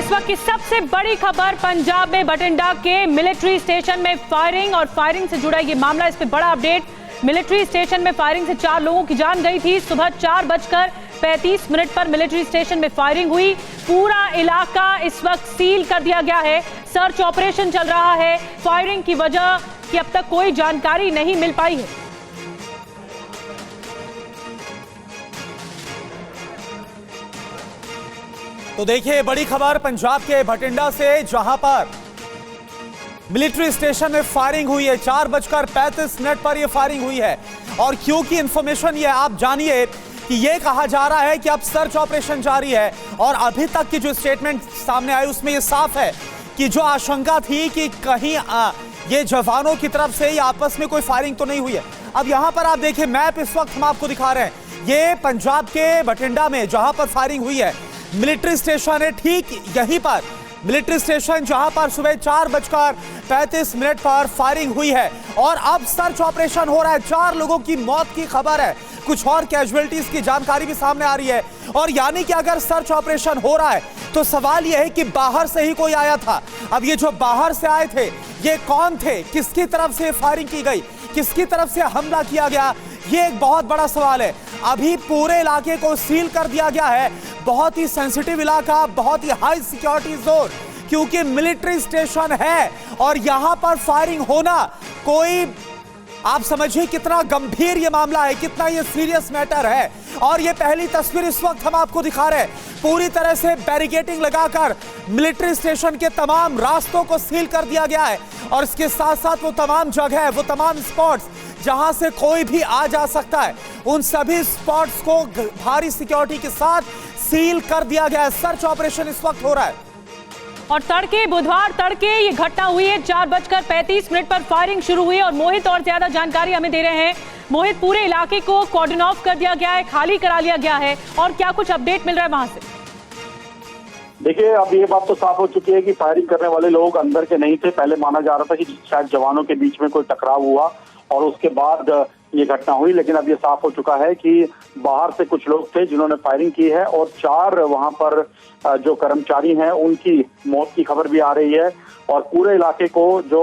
इस वक्त की सबसे बड़ी खबर, पंजाब में बठिंडा के मिलिट्री स्टेशन में फायरिंग और फायरिंग से जुड़ा ये मामला। इस पे बड़ा अपडेट। मिलिट्री स्टेशन में फायरिंग से 4 लोगों की जान गई थी। सुबह 4:35 पर मिलिट्री स्टेशन में फायरिंग हुई। पूरा इलाका इस वक्त सील कर दिया गया है। सर्च ऑपरेशन चल रहा है। फायरिंग की वजह की अब तक कोई जानकारी नहीं मिल पाई है। तो देखिए बड़ी खबर पंजाब के बठिंडा से, जहां पर मिलिट्री स्टेशन में फायरिंग हुई है। 4:35 पर यह फायरिंग हुई है। और क्यों की इंफॉर्मेशन ये आप जानिए कि यह कहा जा रहा है कि अब सर्च ऑपरेशन जारी है। और अभी तक की जो स्टेटमेंट सामने आई उसमें यह साफ है कि जो आशंका थी कि कहीं ये जवानों की तरफ से या आपस में कोई फायरिंग तो नहीं हुई है। अब यहां पर आप देखिए, मैप इस वक्त हम आपको दिखा रहे हैं। ये पंजाब के बठिंडा में जहां पर फायरिंग हुई है, मिलिट्री स्टेशन है। ठीक यहीं पर मिलिट्री स्टेशन जहां पर सुबह 4:35 पर फायरिंग हुई है। और अब सर्च ऑपरेशन हो रहा है। 4 लोगों की मौत की खबर है। कुछ और कैजुअलिटीज की जानकारी भी सामने आ रही है। और यानी कि अगर सर्च ऑपरेशन हो रहा है तो सवाल यह है कि बाहर से ही कोई आया था। अब ये जो बाहर से आए थे ये कौन थे, किसकी तरफ से फायरिंग की गई, किसकी तरफ से हमला किया गया, ये एक बहुत बड़ा सवाल है। अभी पूरे इलाके को सील कर दिया गया है। बहुत ही सेंसिटिव इलाका, बहुत ही हाई सिक्योरिटी जोन, क्योंकि मिलिट्री स्टेशन है और यहां पर फायरिंग होना कोई, आप समझिए कितना गंभीर ये मामला है, कितना ये सीरियस मैटर है। और ये पहली तस्वीर इस वक्त हम आपको दिखा रहे हैं। पूरी तरह से बैरिकेडिंग लगाकर मिलिट्री स्टेशन के तमाम रास्तों को सील कर दिया गया है। और इसके साथ साथ वो तमाम जगह, वो तमाम स्पॉट्स जहां से कोई भी आ जा सकता है, उन सभी स्पॉट्स को भारी सिक्योरिटी के साथ सील कर दिया गया है। सर्च ऑपरेशन इस वक्त हो रहा है। और तड़के, बुधवार तड़के ये घटना हुई है। 4:35 पर फायरिंग शुरू हुई। और मोहित और ज्यादा जानकारी हमें दे रहे हैं। मोहित, पूरे इलाके को कॉर्डन ऑफ कर दिया गया है, खाली करा लिया गया है, और क्या कुछ अपडेट मिल रहा है वहां से? देखिए, अब ये बात तो साफ हो चुकी है कि फायरिंग करने वाले लोग अंदर के नहीं थे। पहले माना जा रहा था कि शायद जवानों के बीच में कोई टकराव हुआ और उसके बाद ये घटना हुई। लेकिन अब ये साफ हो चुका है कि बाहर से कुछ लोग थे जिन्होंने फायरिंग की है और 4 वहां पर जो कर्मचारी हैं उनकी मौत की खबर भी आ रही है। और पूरे इलाके को जो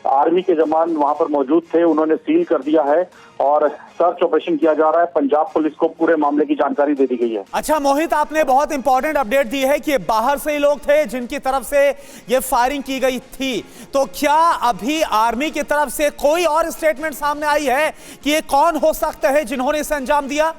आर्मी के जवान वहां पर मौजूद थे उन्होंने सील कर दिया है और सर्च ऑपरेशन किया जा रहा है। पंजाब पुलिस को पूरे मामले की जानकारी दे दी गई है। अच्छा मोहित, आपने बहुत इंपॉर्टेंट अपडेट दी है कि बाहर से ही लोग थे जिनकी तरफ से ये फायरिंग की गई थी। तो क्या अभी आर्मी की तरफ से कोई और स्टेटमेंट सामने आई है कि ये कौन हो सकता है जिन्होंने इसे अंजाम दिया?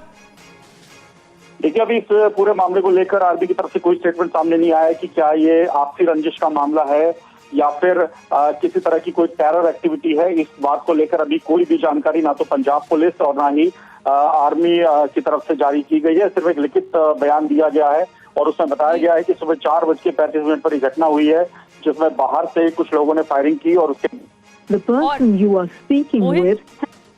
देखिए, अभी इस पूरे मामले को लेकर आर्मी की तरफ से कोई स्टेटमेंट सामने नहीं आया है कि क्या ये आपसी रंजिश का मामला है या फिर किसी तरह की कोई टेरर एक्टिविटी है। इस बात को लेकर अभी कोई भी जानकारी ना तो पंजाब पुलिस और ना ही आर्मी की तरफ से जारी की गई है। सिर्फ एक लिखित बयान दिया गया है और उसमें बताया गया है कि सुबह 4:35 पर यह घटना हुई है जिसमें बाहर से कुछ लोगों ने फायरिंग की और उसके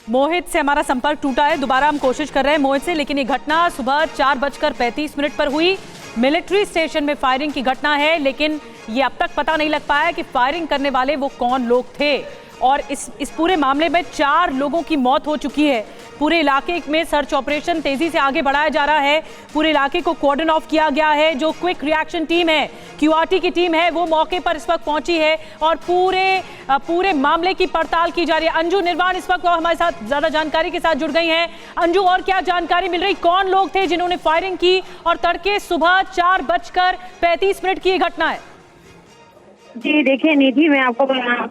मोहित से हमारा संपर्क टूटा है। दोबारा हम कोशिश कर रहे हैं मोहित से, लेकिन ये घटना सुबह 4:35 पर हुई। मिलिट्री स्टेशन में फायरिंग की घटना है, लेकिन ये अब तक पता नहीं लग पाया कि फायरिंग करने वाले वो कौन लोग थे। और इस पूरे मामले में 4 लोगों की मौत हो चुकी है। पूरे इलाके में सर्च ऑपरेशन तेजी से आगे बढ़ाया जा रहा है। पूरे इलाके को कॉर्डन ऑफ किया गया है। जो क्विक रिएक्शन टीम है, क्यूआरटी की टीम है, वो मौके पर इस वक्त पहुंची है और पूरे मामले की पड़ताल की जा रही है। अंजू निर्वाण इस वक्त हमारे साथ ज्यादा जानकारी के साथ जुड़ गई हैं। अंजू, और क्या जानकारी मिल रही, कौन लोग थे जिन्होंने फायरिंग की और तड़के सुबह 4:35 की घटना है? जी देखिए निधि, मैं आपको बताना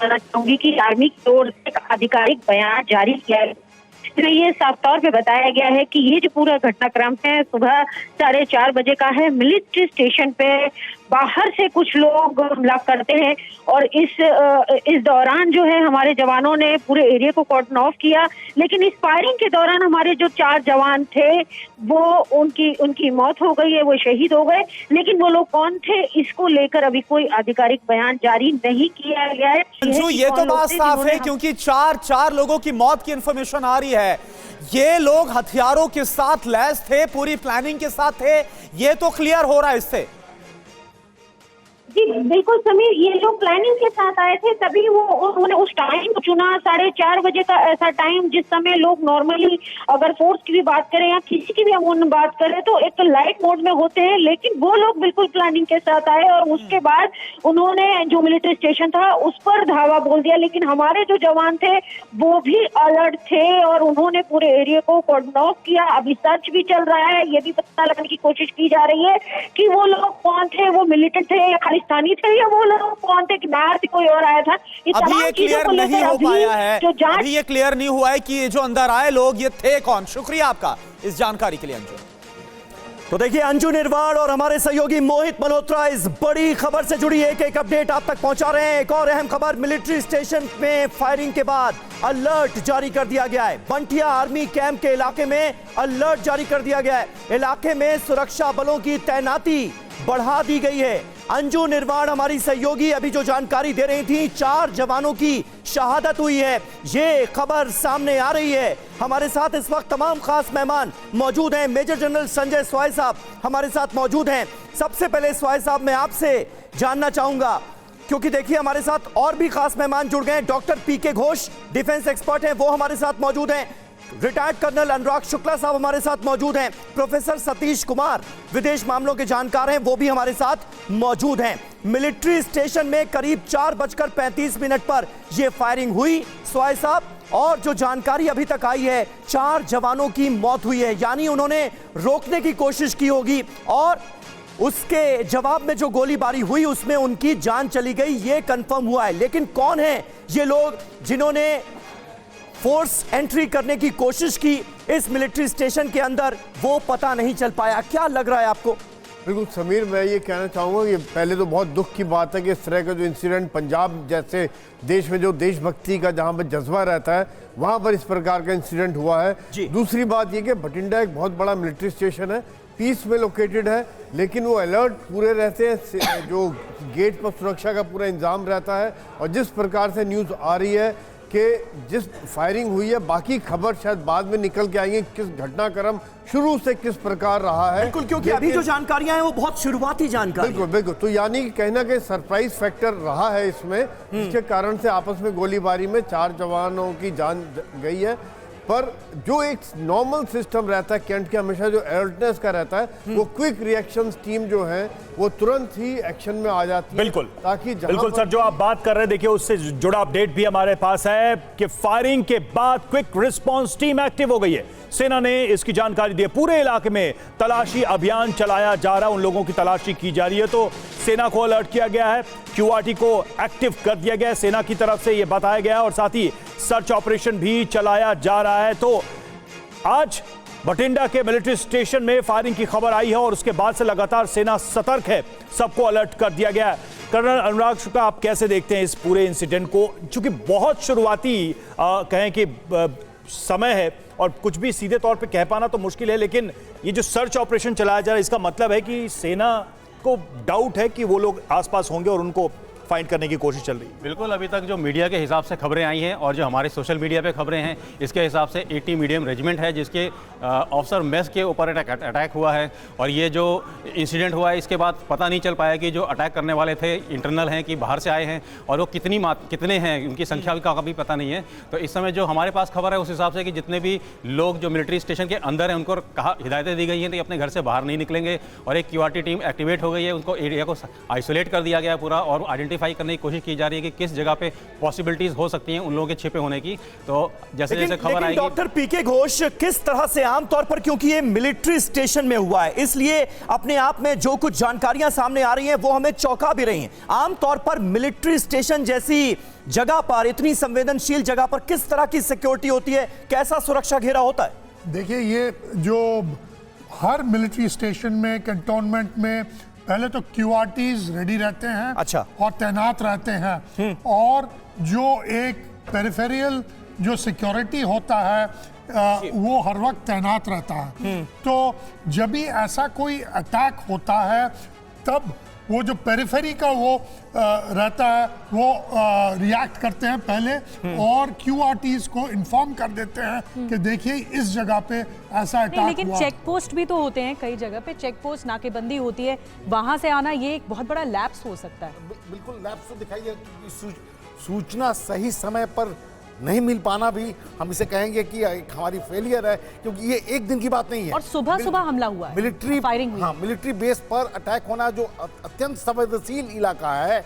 चाहूंगी कि आर्मी की ओर से एक आधिकारिक बयान जारी किया है। इसमें ये साफ तौर पे बताया गया है कि ये जो पूरा घटनाक्रम है सुबह 4:30 बजे का है। मिलिट्री स्टेशन पे बाहर से कुछ लोग हमला करते हैं और इस दौरान जो है हमारे जवानों ने पूरे एरिया को कॉर्डन ऑफ किया। लेकिन इस फायरिंग के दौरान हमारे जो 4 जवान थे वो उनकी मौत हो गई है, वो शहीद हो गए। लेकिन वो लोग कौन थे, इसको लेकर अभी कोई आधिकारिक बयान जारी नहीं किया गया है। ये तो बात साफ है क्योंकि 4 लोगों की मौत की इंफॉर्मेशन आ रही है। ये लोग हथियारों के साथ लैस थे, पूरी प्लानिंग के साथ थे, ये तो क्लियर हो रहा है इससे। जी बिल्कुल समीर, ये लोग प्लानिंग के साथ आए थे, तभी वो उन्होंने उस टाइम को चुना, 4:30 बजे का ऐसा टाइम जिस समय लोग नॉर्मली अगर फोर्स की भी बात करें या किसी की भी हम बात करें तो एक लाइट मोड में होते हैं, लेकिन वो लोग बिल्कुल प्लानिंग के साथ आए और उसके बाद उन्होंने जो मिलिट्री स्टेशन था उस पर धावा बोल दिया। लेकिन हमारे जो जवान थे वो भी अलर्ट थे और उन्होंने पूरे एरिया को कॉर्डन ऑफ किया। अभी सर्च भी चल रहा है, ये भी पता लगाने की कोशिश की जा रही है कि वो लोग कौन थे, वो मिलिटेंट थे या खालिस्तानी थे या वो लोग कौन थे, कि बाहर से कोई और आया था। अभी ये क्लियर नहीं हो पाया है, अभी ये क्लियर नहीं हुआ है कि ये जो अंदर आए लोग ये थे कौन। शुक्रिया आपका इस जानकारी के लिए अंजू। तो देखिए, अंजू निर्वाण और हमारे सहयोगी मोहित मल्होत्रा इस बड़ी खबर से जुड़ी एक अपडेट आप तक पहुंचा रहे हैं। एक और अहम खबर, मिलिट्री स्टेशन में फायरिंग के बाद अलर्ट जारी कर दिया गया है। बंटिया आर्मी कैंप के इलाके में अलर्ट जारी कर दिया गया है। इलाके में सुरक्षा बलों की तैनाती बढ़ा दी गई है। अंजू निर्वाण हमारी सहयोगी अभी जो जानकारी दे रही थी, 4 जवानों की शहादत हुई है, ये खबर सामने आ रही है। हमारे साथ इस वक्त तमाम खास मेहमान मौजूद हैं। मेजर जनरल संजय स्वाय साहब हमारे साथ मौजूद हैं। सबसे पहले स्वाय साहब, मैं आपसे जानना चाहूंगा, क्योंकि देखिए हमारे साथ और भी खास मेहमान जुड़ गए। डॉक्टर पीके घोष डिफेंस एक्सपर्ट हैं, वो हमारे साथ मौजूद हैं। रिटायर्ड कर्नल अनुराग शुक्ला साहब हमारे साथ मौजूद हैं। प्रोफेसर सतीश कुमार विदेश मामलों के जानकार हैं, वो भी हमारे साथ मौजूद हैं। मिलिट्री स्टेशन में करीब 4:35 पर यह फायरिंग हुई स्वाय साहब, और जो जानकारी अभी तक आई है 4 जवानों की मौत हुई है, यानी उन्होंने रोकने की कोशिश की होगी और उसके जवाब में जो गोलीबारी हुई उसमें उनकी जान चली गई, ये कंफर्म हुआ है। लेकिन कौन है ये लोग जिन्होंने फोर्स एंट्री करने की कोशिश की इस मिलिट्री स्टेशन के अंदर, वो पता नहीं चल पाया। क्या लग रहा है आपको? बिल्कुल समीर, मैं ये कहना चाहूँगा कि पहले तो बहुत दुख की बात है कि इस तरह का जो इंसिडेंट पंजाब जैसे देश में जो देशभक्ति का जहाँ पर जज्बा रहता है वहाँ पर इस प्रकार का इंसिडेंट हुआ है। दूसरी बात ये कि भटिंडा एक बहुत बड़ा मिलिट्री स्टेशन है, पीस में लोकेटेड है, लेकिन वो अलर्ट पूरे रहते हैं, जो गेट पर सुरक्षा का पूरा इंतजाम रहता है। और जिस प्रकार से न्यूज़ आ रही है कि जिस फायरिंग हुई है, बाकी खबर शायद बाद में निकल के आएंगे किस घटनाक्रम शुरू से किस प्रकार रहा है। बिल्कुल, क्योंकि अभी जो जानकारियां हैं वो बहुत शुरुआती जानकारी। बिल्कुल बिल्कुल, तो यानी कि कहीं ना कहीं सरप्राइज फैक्टर रहा है इसमें, जिसके कारण से आपस में गोलीबारी में 4 जवानों की जान गई है। पर जो एक नॉर्मल सिस्टम रहता है कैंट के, हमेशा जो अलर्टनेस का रहता है, वो क्विक रिएक्शन टीम जो है वो तुरंत ही एक्शन में आ जाती है। बिल्कुल, ताकि बिल्कुल सर, जो आप बात कर रहे हैं देखिए उससे जुड़ा अपडेट भी हमारे पास है कि फायरिंग के बाद क्विक रिस्पांस टीम एक्टिव हो गई है। सेना ने इसकी जानकारी दी है। पूरे इलाके में तलाशी अभियान चलाया जा रहा है, उन लोगों की तलाशी की जा रही है। तो सेना को अलर्ट किया गया है, क्यूआरटी को एक्टिव कर दिया गया है सेना की तरफ से, यह बताया गया है, और साथ ही सर्च ऑपरेशन भी चलाया जा रहा है। तो आज भटिंडा के मिलिट्री स्टेशन में फायरिंग की खबर आई है और उसके बाद से लगातार सेना सतर्क है, सबको अलर्ट कर दिया गया है। कर्नल अनुराग शुक्ला, आप कैसे देखते हैं इस पूरे इंसिडेंट को? चूंकि बहुत शुरुआती कहें कि समय है और कुछ भी सीधे तौर पे कह पाना तो मुश्किल है, लेकिन ये जो सर्च ऑपरेशन चलाया जा रहा है इसका मतलब है कि सेना को डाउट है कि वो लोग आसपास होंगे और उनको फाइंड करने की कोशिश चल रही है। बिल्कुल, अभी तक जो मीडिया के हिसाब से खबरें आई हैं और जो हमारे सोशल मीडिया पे खबरें हैं, इसके हिसाब से 80 मीडियम रेजिमेंट है जिसके ऑफिसर मेस के ऊपर अटैक हुआ है। और ये जो इंसिडेंट हुआ है इसके बाद पता नहीं चल पाया कि जो अटैक करने वाले थे इंटरनल हैं कि बाहर से आए हैं, और वो कितने हैं, उनकी संख्या का भी पता नहीं है। तो इस समय जो हमारे पास खबर है उस हिसाब से कि जितने भी लोग जो मिलिट्री स्टेशन के अंदर हैं उनको हिदायतें दी गई हैं कि अपने घर से बाहर नहीं निकलेंगे, और एक क्यूआरटी टीम एक्टिवेट हो गई है, उनको एरिया को आइसोलेट कर दिया गया पूरा, और आइडेंटिफाई करने की कोशिश की जा रही है कि किस जगह पे पॉसिबिलिटीज हो सकती हैं उन लोगों के छिपे होने की। तो जैसे जैसे खबर आएगी। डॉक्टर पीके घोष, किस तरह से आमतौर पर, क्योंकि ये मिलिट्री स्टेशन में हुआ है इसलिए अपने आप में जो कुछ जानकारियां सामने आ रही हैं वो हमें चौंका भी रही हैं, आमतौर पर मिलिट्री स्टेशन जैसी जगह पर, इतनी संवेदनशील जगह पर किस तरह की सिक्योरिटी होती है, कैसा सुरक्षा घेरा होता है? देखिए, ये जो हर मिलिट्री स्टेशन में, कैंटोनमेंट में पहले तो क्यूआरटीज रेडी रहते हैं, अच्छा, और तैनात रहते हैं, और जो एक पेरिफेरियल जो सिक्योरिटी होता है वो हर वक्त तैनात रहता है। तो जब भी ऐसा कोई अटैक होता है तब वो जो पेरिफेरी का वो रहता है वो रिएक्ट करते हैं पहले और QRTs को इन्फॉर्म कर देते हैं कि देखिए इस जगह पे ऐसा अटैक लेकिन हुआ। चेक पोस्ट भी तो होते हैं कई जगह पे, चेक पोस्ट नाकेबंदी होती है, वहां से आना ये एक बहुत बड़ा लैप्स हो सकता है। बिल्कुल लैप्स तो दिखाई है, सूचना सही समय पर नहीं मिल पाना भी हम इसे कहेंगे कि हमारी फेलियर है, क्योंकि ये एक दिन की बात नहीं है। और सुबह सुबह हमला हुआ है, मिलिट्री फायरिंग हुई। हाँ, मिलिट्री बेस पर अटैक होना जो अत्यंत संवेदनशील इलाका है,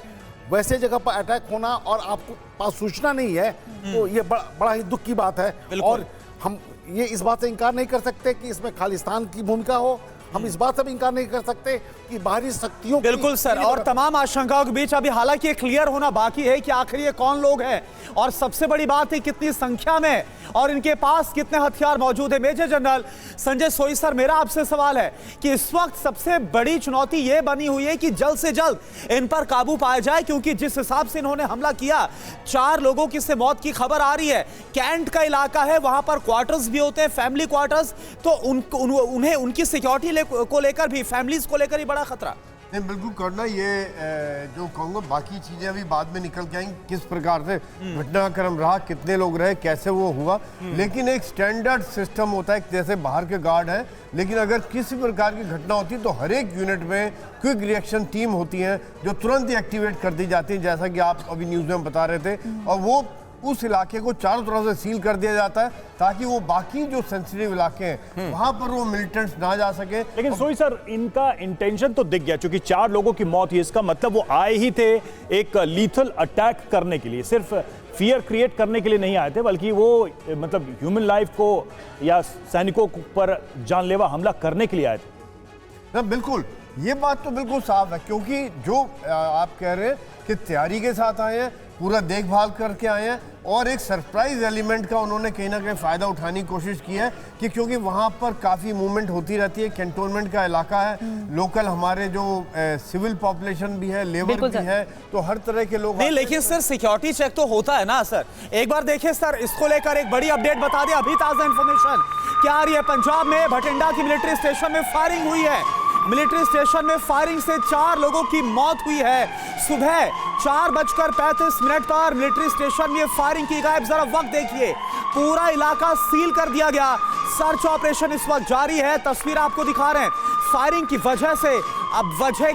वैसे जगह पर अटैक होना और आपको पास सूचना नहीं है, तो ये बड़ा ही दुख की बात है। और हम ये इस बात से इनकार नहीं कर सकते कि इसमें खालिस्तान की भूमिका हो, हम इस बात से भी इनकार नहीं कर सकते कि बाहरी शक्तियों बिल्कुल सर, और तमाम आशंकाओं के बीच अभी हालांकि ये क्लियर होना बाकी है कि आखिर ये कौन लोग हैं और सबसे बड़ी बात है कितनी संख्या में और इनके पास कितने हथियार मौजूद है। मेजर जनरल संजय सोई सर, मेरा आपसे सवाल है कि इस वक्त सबसे बड़ी चुनौती ये बनी हुई है कि जल्द से जल्द इन पर काबू पाया जाए, क्योंकि जिस हिसाब से इन्होंने हमला किया 4 लोगों की से मौत की खबर आ रही है। कैंट का इलाका है, वहां पर क्वार्टर्स भी होते हैं, फैमिली क्वार्टर्स, तो उन्हें उनकी सिक्योरिटी को लेकर भी, फैमिलीज को लेकर ही बड़ा खतरा। नहीं बिल्कुल करना, ये जो कहूँगा बाकी चीज़ें अभी बाद में निकल के आएंगी, किस प्रकार से घटनाक्रम रहा, कितने लोग रहे, कैसे वो हुआ, लेकिन एक स्टैंडर्ड सिस्टम होता है, जैसे बाहर के गार्ड हैं, लेकिन अगर किसी प्रकार की घटना होती है तो हर एक यूनिट में क्विक रिएक्शन टीम होती है जो तुरंत ही एक्टिवेट कर दी जाती है, जैसा कि आप अभी न्यूज़ में बता रहे थे, और वो उस इलाके को चारों तरफ से सील कर दिया जाता है ताकि वो बाकी जो सेंसिटिव इलाके हैं वहां पर वो मिलिटेंट्स ना जा सके। लेकिन सोई सर, इनका इंटेंशन तो दिख गया, क्योंकि 4 लोगों की मौत हुई, इसका मतलब वो आए ही थे एक लीथल अटैक करने के लिए, सिर्फ फियर क्रिएट करने के लिए नहीं आए थे, बल्कि वो मतलब ह्यूमन लाइफ को या सैनिकों पर जानलेवा हमला करने के लिए आए थे। ना बिल्कुल, ये बात तो बिल्कुल साफ है, क्योंकि जो आप कह रहे हैं कि तैयारी के साथ आए हैं, पूरा देखभाल करके आए हैं, और एक सरप्राइज एलिमेंट का उन्होंने कहीं ना कहीं फ़ायदा उठाने की कोशिश की है कि क्योंकि वहाँ पर काफ़ी मूवमेंट होती रहती है, कैंटोनमेंट का इलाका है, लोकल हमारे जो सिविल पॉपुलेशन भी है, लेबर भी है, तो हर तरह के लोग नहीं, लेकिन सर सिक्योरिटी चेक तो होता है ना सर। एक बार देखिए सर, इसको लेकर एक बड़ी अपडेट बता दें, अभी ताज़ा इंफॉर्मेशन क्या आ रही है। पंजाब में भटिंडा की मिलिट्री स्टेशन में फायरिंग हुई है। मिलिट्री स्टेशन में फायरिंग से 4 लोगों की मौत हुई है। सुबह 4:35 पर मिलिट्री स्टेशन में फायरिंग की गई। जरा वक्त देखिए, पूरा इलाका सील कर दिया गया। सर्च ऑपरेशन इस वक्त जारी है। तस्वीर आपको दिखा रहे हैं फायरिंग की वजह से। अब वजह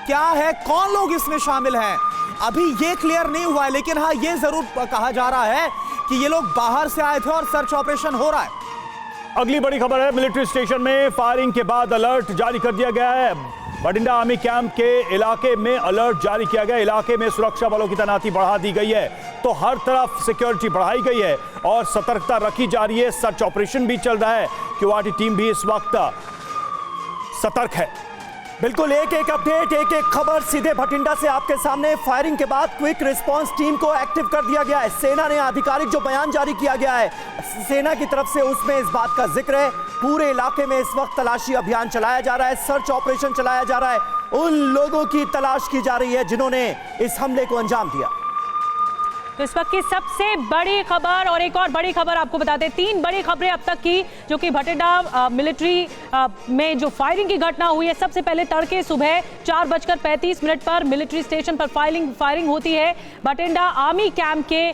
क्या है, कौन लोग इसमें शामिल हैं, अभी ये क्लियर नहीं हुआ है, लेकिन हाँ ये जरूर कहा जा रहा है कि ये लोग बाहर से आए थे और सर्च ऑपरेशन हो रहा है। अगली बड़ी खबर है, मिलिट्री स्टेशन में फायरिंग के बाद अलर्ट जारी कर दिया गया है। भटिंडा आर्मी कैंप के इलाके में अलर्ट जारी किया गया। इलाके में सुरक्षा बलों की तैनाती बढ़ा दी गई है, तो हर तरफ सिक्योरिटी बढ़ाई गई है और सतर्कता रखी जा रही है। सर्च ऑपरेशन भी चल रहा है। QRT टीम भी इस वक्त सतर्क है। बिल्कुल, एक एक अपडेट, एक एक खबर सीधे भटिंडा से आपके सामने। फायरिंग के बाद क्विक रिस्पांस टीम को एक्टिव कर दिया गया है। सेना ने आधिकारिक जो बयान जारी किया गया है सेना की तरफ से, उसमें इस बात का जिक्र है पूरे इलाके में इस वक्त तलाशी अभियान चलाया जा रहा है, सर्च ऑपरेशन चलाया जा रहा है। उन लोगों की तलाश की जा रही है जिन्होंने इस हमले को अंजाम दिया। तो इस वक्त की सबसे बड़ी खबर, और एक और बड़ी खबर आपको बताते हैं, 3 बड़ी खबरें अब तक की जो कि भटिंडा मिलिट्री में जो फायरिंग की घटना हुई है। सबसे पहले तड़के सुबह 4:35 पर मिलिट्री स्टेशन पर फायरिंग होती है। भटिंडा आर्मी कैंप के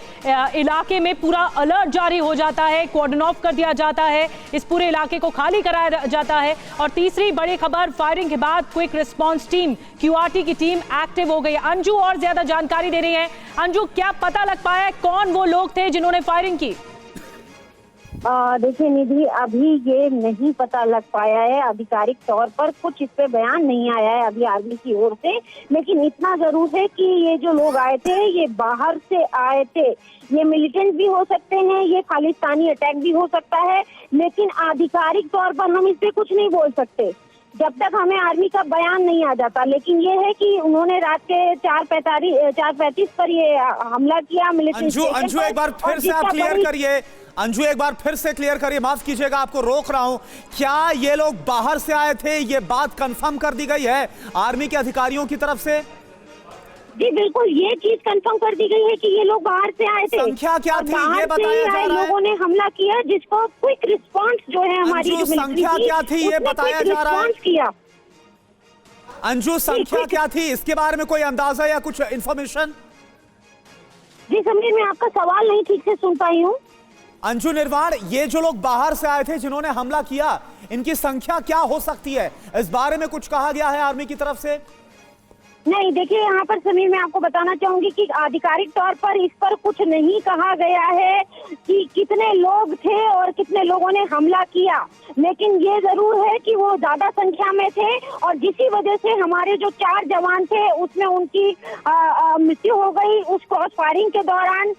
इलाके में पूरा अलर्ट जारी हो जाता है, कॉर्डन ऑफ कर दिया जाता है, इस पूरे इलाके को खाली कराया जाता है। और तीसरी बड़ी खबर, फायरिंग के बाद क्विक रिस्पॉन्स टीम QRT की टीम एक्टिव हो गई। अंजू और ज्यादा जानकारी दे रही है। अंजू, क्या पता पाया कौन वो लोग थे जिन्होंने फायरिंग की? देखिए निधि, अभी ये नहीं पता लग पाया है आधिकारिक तौर पर, कुछ इस पे बयान नहीं आया है अभी आर्मी की ओर से, लेकिन इतना जरूर है कि ये जो लोग आए थे ये बाहर से आए थे। ये मिलिटेंट भी हो सकते हैं, ये खालिस्तानी अटैक भी हो सकता है, लेकिन आधिकारिक तौर पर हम इस पे कुछ नहीं बोल सकते जब तक हमें आर्मी का बयान नहीं आ जाता। लेकिन ये है कि उन्होंने रात के 4:35 पर ये हमला किया मिलिट्री स्टेशन पर। अंजू एक बार फिर से आप क्लियर करिए, अंजू एक बार फिर से क्लियर करिए, माफ कीजिएगा आपको रोक रहा हूं। क्या ये लोग बाहर से आए थे, ये बात कंफर्म कर दी गई है आर्मी के अधिकारियों की तरफ से? जी बिल्कुल, ये चीज कंफर्म कर दी गई है कि ये लोग बाहर से आए थे। संख्या क्या थी ये बताया जा रहा है? लोगों ने हमला किया जिसको क्विक रिस्पांस जो है हमारी संख्या क्या थी ये बताया जा रहा है? किया। अंजू, संख्या क्या थी, इसके बारे में कोई अंदाजा या कुछ इंफॉर्मेशन? जी समीर, मैं आपका सवाल नहीं ठीक से सुन पाई हूँ। अंजू निर्वाण, ये जो लोग बाहर से आए थे जिन्होंने हमला किया, इनकी संख्या क्या हो सकती है? इस बारे में कुछ कहा गया है आर्मी की तरफ से? नहीं, देखिए यहाँ पर समीर, मैं आपको बताना चाहूंगी कि आधिकारिक तौर पर इस पर कुछ नहीं कहा गया है कि कितने लोग थे और कितने लोगों ने हमला किया, लेकिन ये जरूर है कि वो ज्यादा संख्या में थे और जिसी वजह से हमारे जो 4 जवान थे उसमें उनकी मृत्यु हो गई उस क्रॉस फायरिंग के दौरान।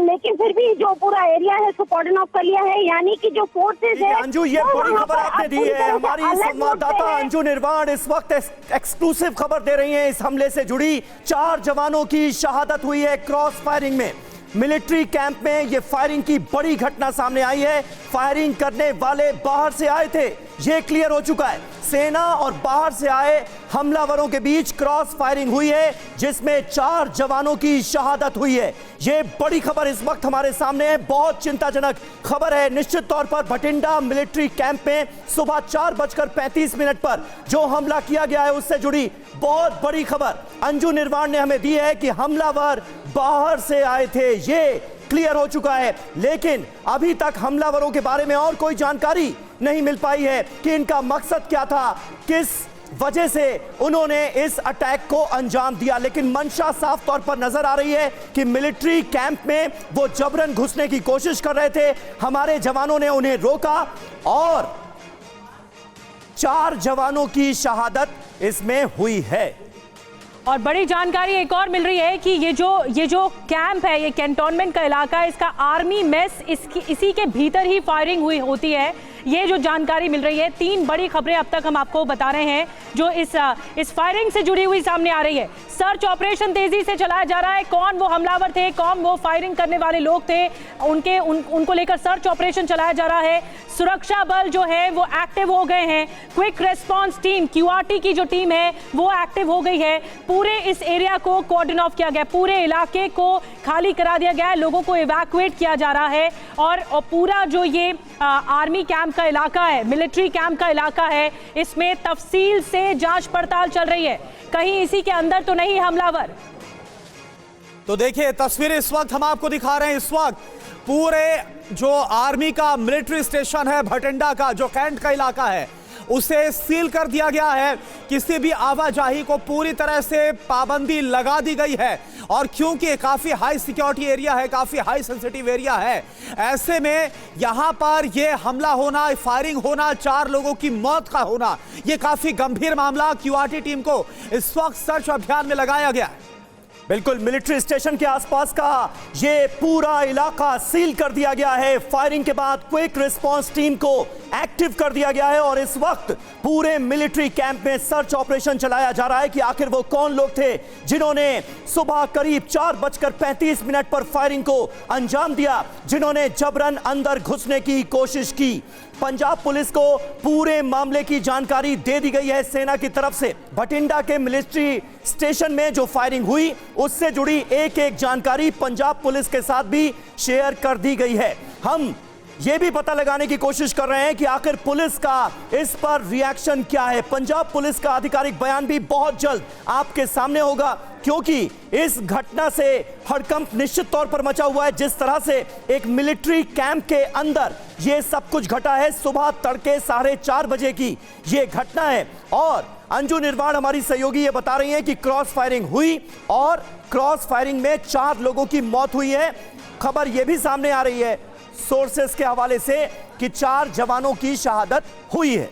लेकिन फिर भी जो पूरा एरिया है उसको कॉर्डन ऑफ कर लिया है, यानी कि जो फोर्सेज है। अंजू, ये बड़ी खबर आपने दी है। हमारी संवाददाता अंजू निर्वाण इस वक्त एक्सक्लूसिव खबर दे रही है। इस हमले से जुड़ी 4 जवानों की शहादत हुई है क्रॉस फायरिंग में। मिलिट्री कैंप में ये फायरिंग की बड़ी घटना सामने आई है। फायरिंग करने वाले बाहर से आए थे, ये क्लियर हो चुका है। सेना और बाहर से आए हमलावरों के बीच क्रॉस फायरिंग हुई है जिसमें 4 जवानों की शहादत हुई है। ये बड़ी खबर इस वक्त हमारे सामने है। बहुत चिंताजनक खबर है। निश्चित तौर पर भटिंडा मिलिट्री कैंप में सुबह 4:35 पर जो हमला किया गया है उससे जुड़ी बहुत बड़ी खबर अंजू निर्वाण ने हमें दी है कि हमलावर बाहर से आए थे। ये क्लियर हो चुका है, लेकिन अभी तक हमलावरों के बारे में और कोई जानकारी नहीं मिल पाई है कि इनका मकसद क्या था, किस वजह से उन्होंने इस अटैक को अंजाम दिया। लेकिन मंशा साफ तौर पर नजर आ रही है कि मिलिट्री कैंप में वो जबरन घुसने की कोशिश कर रहे थे। हमारे जवानों ने उन्हें रोका और 4 जवानों की शहादत इसमें हुई है। और बड़ी जानकारी एक और मिल रही है कि ये जो कैंप है, ये कैंटोनमेंट का इलाका है, इसका आर्मी मेस इसी के भीतर ही फायरिंग हुई होती है। ये जो जानकारी मिल रही है, 3 बड़ी खबरें अब तक हम आपको बता रहे हैं जो इस फायरिंग से जुड़ी हुई सामने आ रही है। सर्च ऑपरेशन तेजी से चलाया जा रहा है। कौन वो हमलावर थे, कौन वो फायरिंग करने वाले लोग थे, उनको लेकर सर्च ऑपरेशन चलाया जा रहा है। सुरक्षा बल जो है वो एक्टिव हो गए हैं। क्विक रेस्पॉन्स टीम, QRT की जो टीम है वो एक्टिव हो गई है। पूरे इस एरिया को कॉर्डन ऑफ किया गया, पूरे इलाके को खाली करा दिया गया है, लोगों को इवैक्यूएट किया जा रहा है। और पूरा जो ये आर्मी कैंप का इलाका है, मिलिट्री कैंप का इलाका है, इसमें तफसील से जांच पड़ताल चल रही है। कहीं इसी के अंदर तो नहीं हमलावर। तो देखिए तस्वीरें इस वक्त हम आपको दिखा रहे हैं। इस वक्त पूरे जो आर्मी का मिलिट्री स्टेशन है भटिंडा का, जो कैंट का इलाका है, उसे सील कर दिया गया है। किसी भी आवाजाही को पूरी तरह से पाबंदी लगा दी गई है। और क्योंकि काफी हाई सिक्योरिटी एरिया है, काफी हाई सेंसिटिव एरिया है, ऐसे में यहां पर यह हमला होना, फायरिंग होना, 4 लोगों की मौत का होना, यह काफी गंभीर मामला। QRT टीम को इस वक्त सर्च अभियान में लगाया गया है। बिल्कुल, मिलिट्री स्टेशन के आसपास का ये पूरा इलाका सील कर दिया गया है। फायरिंग के बाद क्विक रिस्पांस टीम को एक्टिव कर दिया गया है और इस वक्त पूरे मिलिट्री कैंप में सर्च ऑपरेशन चलाया जा रहा है कि आखिर वो कौन लोग थे जिन्होंने सुबह करीब 4:35 पर फायरिंग को अंजाम दिया, जिन्होंने जबरन अंदर घुसने की कोशिश की। पंजाब पुलिस को पूरे मामले की जानकारी दे दी गई है सेना की तरफ से। भटिंडा के मिलिट्री स्टेशन में जो फायरिंग हुई उससे जुड़ी एक जानकारी पंजाब पुलिस के साथ भी शेयर कर दी गई है। हम ये भी पता लगाने की कोशिश कर रहे हैं कि आखिर पुलिस का इस पर रिएक्शन क्या है। पंजाब पुलिस का आधिकारिक बयान भी बहुत जल्द आपके सामने होगा, क्योंकि इस घटना से हड़कंप निश्चित तौर पर मचा हुआ है। जिस तरह से एक मिलिट्री कैंप के अंदर ये सब कुछ घटा है, सुबह तड़के 4:30 बजे की ये घटना है। और अंजू निर्वाण हमारी सहयोगी ये बता रही हैं कि क्रॉस फायरिंग हुई और क्रॉस फायरिंग में 4 लोगों की मौत हुई है। खबर यह भी सामने आ रही है सोर्सेस के हवाले से कि 4 जवानों की शहादत हुई है।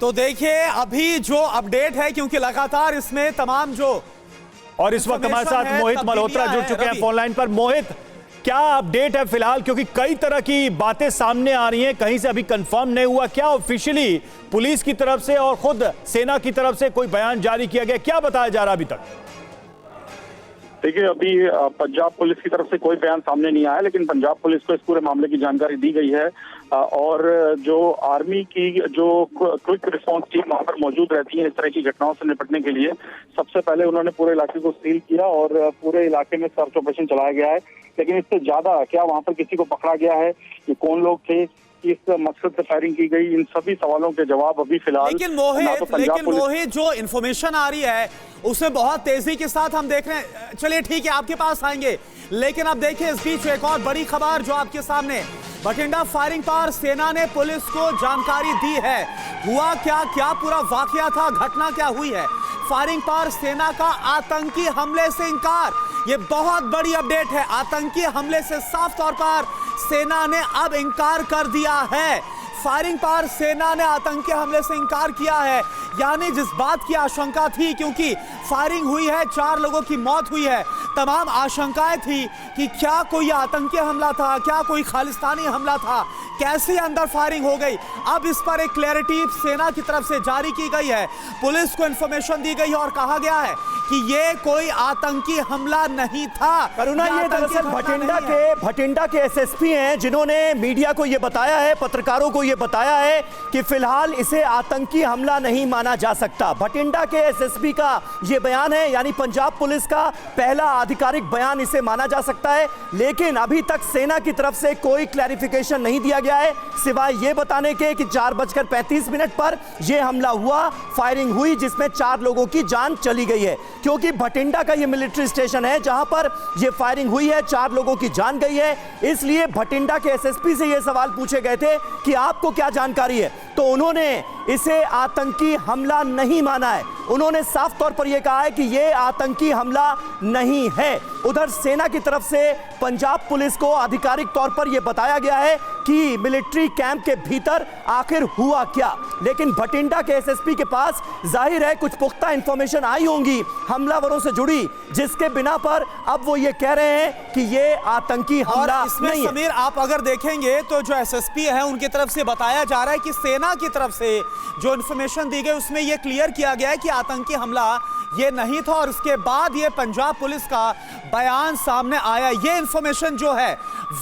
तो देखिए अभी जो अपडेट है, क्योंकि लगातार इसमें तमाम जो, और इस वक्त हमारे साथ मोहित मल्होत्रा जुड़ चुके हैं फोन लाइन पर। मोहित, क्या अपडेट है फिलहाल, क्योंकि कई तरह की बातें सामने आ रही हैं, कहीं से अभी कंफर्म नहीं हुआ। क्या ऑफिशियली पुलिस की तरफ से और खुद सेना की तरफ से कोई बयान जारी किया गया, क्या बताया जा रहा अभी तक? देखिए अभी पंजाब पुलिस की तरफ से कोई बयान सामने नहीं आया, लेकिन पंजाब पुलिस को इस पूरे मामले की जानकारी दी गई है। और जो आर्मी की जो क्विक रिस्पांस टीम वहां पर मौजूद रहती है इस तरह की घटनाओं से निपटने के लिए, सबसे पहले उन्होंने पूरे इलाके को सील किया और पूरे इलाके में सर्च ऑपरेशन चलाया गया है। लेकिन इससे ज्यादा क्या वहां पर किसी को पकड़ा गया है, कि कौन लोग थे, किस मकसद से फायरिंग की गई, इन सभी सवालों के जवाब अभी फिलहाल लेकिन ना तो पंजाब पुलिस मोहित जो इन्फॉर्मेशन आ रही है उसमें बहुत तेजी के साथ हम देख रहे हैं। चलिए ठीक है, आपके पास आएंगे, लेकिन अब देखिए इस बीच एक और बड़ी खबर जो आपके सामने। बठिंडा फायरिंग पर सेना ने पुलिस को जानकारी दी है। हुआ क्या, क्या पूरा वाकया था, घटना क्या हुई है? फायरिंग पर सेना का आतंकी हमले से इंकार, ये बहुत बड़ी अपडेट है। आतंकी हमले से साफ तौर पर सेना ने अब इंकार कर दिया है। फायरिंग पर सेना ने आतंकी हमले से इंकार किया है, यानी जिस बात की आशंका थी, क्योंकि फायरिंग हुई है, 4 लोगों की मौत हुई है, तमाम आशंकाएं थी कि क्या कोई आतंकी हमला था, क्या कोई खालिस्तानी हमला था, कैसे अंदर फायरिंग हो गई। अब इस पर एक क्लैरिटी सेना की तरफ से जारी की गई है। पुलिस को इंफॉर्मेशन दी गई है और कहा गया है कि ये कोई आतंकी हमला नहीं था। करुणा, ये दरअसल भटिंडा के एसएसपी हैं जिन्होंने मीडिया को ये बताया है, पत्रकारों को ये बताया है कि फिलहाल इसे आतंकी हमला नहीं माना जा सकता। भटिंडा के एसएसपी का ये बयान है, यानी पंजाब पुलिस का पहला आधिकारिक बयान इसे माना जा सकता है। लेकिन अभी तक सेना की तरफ से कोई क्लैरिफिकेशन नहीं दिया गया है, सिवाय ये बताने के कि 4:35 पर यह हमला हुआ, फायरिंग हुई, जिसमें 4 लोगों की जान चली गई है। क्योंकि भटिंडा का यह मिलिट्री स्टेशन है जहां पर यह फायरिंग हुई है, 4 लोगों की जान गई है। इसलिए भटिंडा के एसएसपी से यह सवाल पूछे गए थे कि आपको क्या जानकारी है, तो उन्होंने इसे आतंकी हमला नहीं माना है। उन्होंने साफ तौर पर यह कहा है कि यह आतंकी हमला नहीं है। उधर सेना की तरफ से पंजाब पुलिस को आधिकारिक तौर पर यह बताया गया है कि मिलिट्री कैंप के भीतर आखिर हुआ क्या। लेकिन भटिंडा के एसएसपी के पास जाहिर है कुछ पुख्ता इंफॉर्मेशन आई होंगी हमलावरों से जुड़ी, जिसके बिना पर अब वो ये कह रहे हैं कि ये आतंकी हमला नहीं है। समीर, आप अगर देखेंगे तो जो एसएसपी है उनकी तरफ से बताया जा रहा है कि सेना की तरफ से जो इन्फॉर्मेशन दी गई उसमें यह क्लियर किया गया है कि आतंकी हमला ये नहीं था, और इसके बाद ये पंजाब पुलिस का बयान सामने आया। ये इंफॉर्मेशन जो है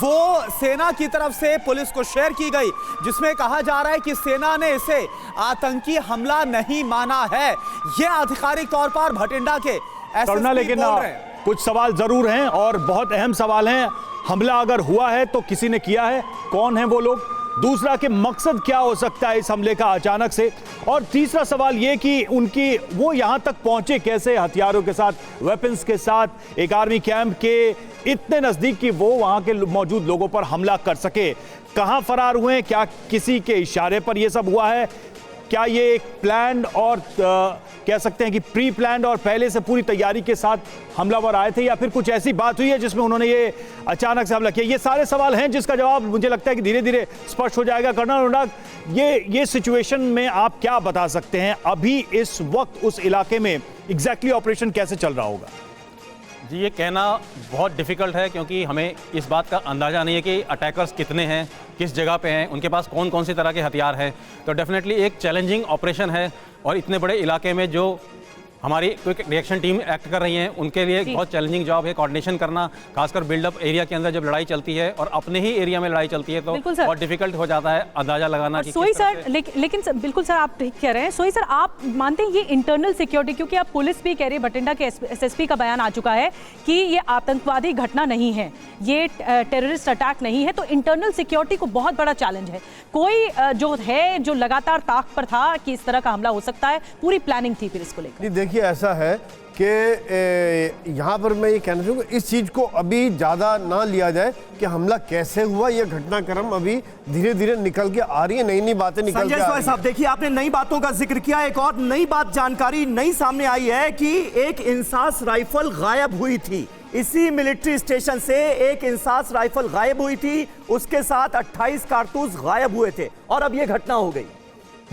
वो सेना की तरफ से पुलिस को शेयर की गई, जिसमें कहा जा रहा है कि सेना ने इसे आतंकी हमला नहीं माना है। ये आधिकारिक तौर पर भटिंडा के करुणा, लेकिन कुछ सवाल जरूर हैं और बहुत अहम सवाल हैं। हमला अगर हुआ है तो किसी ने किया है, कौन है वो लोग? दूसरा कि मकसद क्या हो सकता है इस हमले का अचानक से? और तीसरा सवाल ये कि वो यहां तक पहुंचे कैसे, हथियारों के साथ, वेपन्स के साथ, एक आर्मी कैंप के इतने नजदीक कि वो वहां के मौजूद लोगों पर हमला कर सके। कहां फरार हुए, क्या किसी के इशारे पर यह सब हुआ है? क्या ये एक प्लान्ड और कह सकते हैं कि प्री प्लान्ड और पहले से पूरी तैयारी के साथ हमलावर आए थे, या फिर कुछ ऐसी बात हुई है जिसमें उन्होंने ये अचानक से हमला किया? ये सारे सवाल हैं जिसका जवाब मुझे लगता है कि धीरे धीरे स्पष्ट हो जाएगा। कर्नल अनुराग, ये सिचुएशन में आप क्या बता सकते हैं अभी इस वक्त उस इलाके में एग्जैक्टली ऑपरेशन कैसे चल रहा होगा? जी, ये कहना बहुत डिफ़िकल्ट है क्योंकि हमें इस बात का अंदाज़ा नहीं है कि अटैकर्स कितने हैं, किस जगह पे हैं, उनके पास कौन कौन सी तरह के हथियार हैं। तो डेफिनेटली एक चैलेंजिंग ऑपरेशन है, और इतने बड़े इलाके में जो हमारी क्विक रिएक्शन टीम एक्ट कर रही हैं उनके लिए एक बहुत चैलेंजिंग जॉब है कोऑर्डिनेशन करना, खासकर बिल्डअप एरिया के अंदर जब लड़ाई चलती है और अपने ही एरिया में लड़ाई चलती है तो बहुत डिफिकल्ट हो जाता है अंदाजा लगाना। सोई सर, लेकिन बिल्कुल सर आप ठीक कह रहे हैं। सोई सर, आप मानते हैं ये इंटरनल सिक्योरिटी, क्योंकि आप पुलिस भी कह रही है, भटिंडा के एसएसपी का बयान आ चुका है कि ये आतंकवादी घटना नहीं है, ये टेररिस्ट अटैक नहीं है, तो इंटरनल सिक्योरिटी को बहुत बड़ा चैलेंज है। कोई जो लगातार ताक पर था कि इस तरह का हमला हो सकता है, पूरी प्लानिंग थी फिर इसको लेकर? देखिए, ऐसा है कि यहाँ पर मैं ये कहना चाहूँगा इस चीज़ को अभी ज़्यादा ना लिया जाए कि हमला कैसे हुआ। ये घटनाक्रम अभी धीरे धीरे निकल के आ रही है, नई नई बातें निकल के आ रही हैं। साहब देखिए, आपने नई बातों का जिक्र किया, एक और नई बात जानकारी नई सामने आई है कि एक इंसास राइफल गायब हुई थी। इसी मिलिट्री स्टेशन से एक इंसास राइफल गायब हुई थी, उसके साथ 28 कारतूस गायब हुए थे, और अब ये घटना हो गई।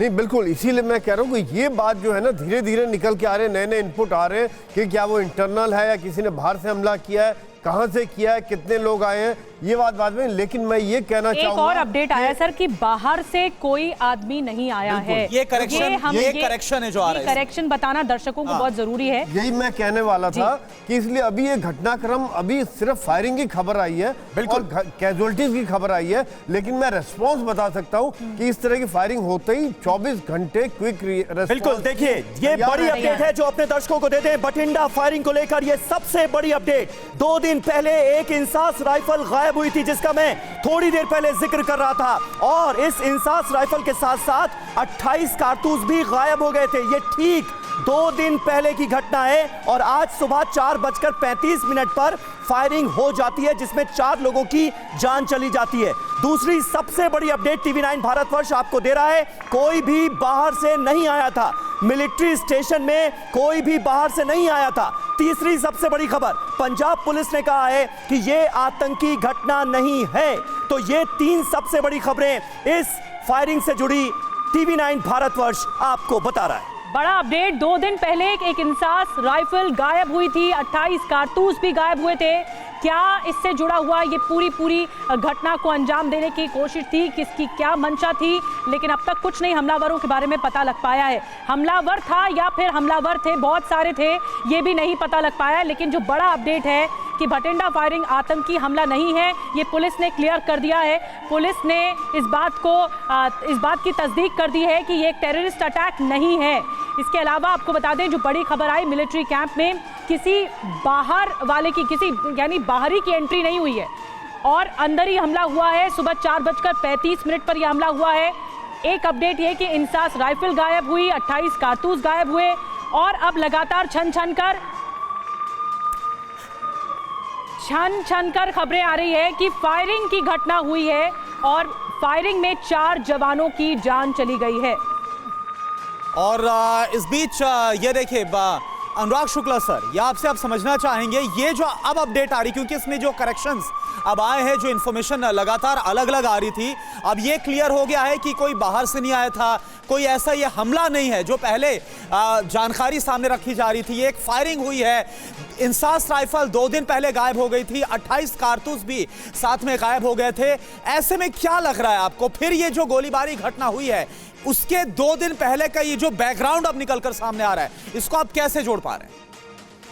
नहीं, बिल्कुल, इसीलिए मैं कह रहा हूँ कि ये बात जो है ना धीरे धीरे निकल के आ रहे हैं, नए नए इनपुट आ रहे हैं कि क्या वो इंटरनल है या किसी ने बाहर से हमला किया है, कहां से किया है, कितने लोग आए हैं, ये बात बाद में। लेकिन मैं ये कहना चाहूंगा, एक और अपडेट आया सर कि बाहर से कोई आदमी नहीं आया है। ये करेक्शन है जो आ रहा है, करेक्शन बताना दर्शकों को बहुत जरूरी है। यही मैं कहने वाला था कि इसलिए अभी ये घटनाक्रम, अभी सिर्फ फायरिंग की खबर आई है और कैजुअलिटीज की खबर आई है, लेकिन मैं रेस्पॉन्स बता सकता हूँ कि इस तरह की फायरिंग होते ही 24 घंटे क्विक रेस्पॉन्स। बिल्कुल, देखिए ये बड़ी अपडेट है जो अपने दर्शकों को देते हैं। भटिंडा फायरिंग को लेकर ये सबसे बड़ी अपडेट। 2 दिन पहले एक इंसास राइफल गायब गायब हुई थी, जिसका मैं थोड़ी देर पहले जिक्र कर रहा था, और इस इंसास राइफल के साथ साथ 28 कारतूस भी गायब हो गए थे। ये ठीक 2 दिन पहले की घटना है और आज सुबह 4:35 पर फायरिंग हो जाती है, जिसमें 4 लोगों की जान चली जाती है। दूसरी सबसे बड़ी अपडेट TV9 भारतवर्ष आपको दे रहा है, कोई भी बाहर से नहीं आया था, मिलिट्री स्टेशन में कोई भी बाहर से नहीं आया था। तीसरी सबसे बड़ी खबर, पंजाब पुलिस ने कहा है कि यह आतंकी घटना नहीं है। तो ये 3 सबसे बड़ी खबरें इस फायरिंग से जुड़ी TV9 भारतवर्ष आपको बता रहा है। बड़ा अपडेट, 2 दिन पहले एक इंसास राइफल गायब हुई थी, 28 कारतूस भी गायब हुए थे। क्या इससे जुड़ा हुआ ये पूरी घटना को अंजाम देने की कोशिश थी, किसकी क्या मंशा थी, लेकिन अब तक कुछ नहीं हमलावरों के बारे में पता लग पाया है। हमलावर था या फिर हमलावर थे, बहुत सारे थे, ये भी नहीं पता लग पाया। लेकिन जो बड़ा अपडेट है कि भटिंडा फायरिंग आतंकी हमला नहीं है, ये पुलिस ने क्लियर कर दिया है। पुलिस ने इस बात की तस्दीक कर दी है कि ये एक टेररिस्ट अटैक नहीं है। इसके अलावा आपको बता दें, जो बड़ी खबर आई, मिलिट्री कैंप में किसी बाहर वाले की, किसी यानी बाहरी की एंट्री नहीं हुई है और अंदर ही हमला हुआ है। सुबह 4:35 पर यह हमला हुआ है। एक अपडेट ये कि इंसास राइफल गायब हुई, 28 कारतूस गायब हुए और अब लगातार छन छन कर खबरें आ रही है कि फायरिंग की घटना हुई है और फायरिंग में 4 जवानों की जान चली गई है। और इस बीच ये देखिए अनुराग शुक्ला सर, ये आपसे आप समझना चाहेंगे, ये जो अब अपडेट आ रही, क्योंकि इसमें जो करेक्शंस अब आए हैं, जो इन्फॉर्मेशन लगातार अलग अलग आ रही थी, अब ये क्लियर हो गया है कि कोई बाहर से नहीं आया था, कोई ऐसा ये हमला नहीं है जो पहले जानकारी सामने रखी जा रही थी। ये एक फायरिंग हुई है। इंसास राइफल 2 दिन पहले गायब हो गई थी, 28 कारतूस भी साथ में गायब हो गए थे। ऐसे में क्या लग रहा है आपको, फिर ये जो गोलीबारी घटना हुई है उसके 2 दिन पहले का ये जो बैकग्राउंड अब निकलकर सामने आ रहा है, इसको आप कैसे जोड़ पा रहे हैं?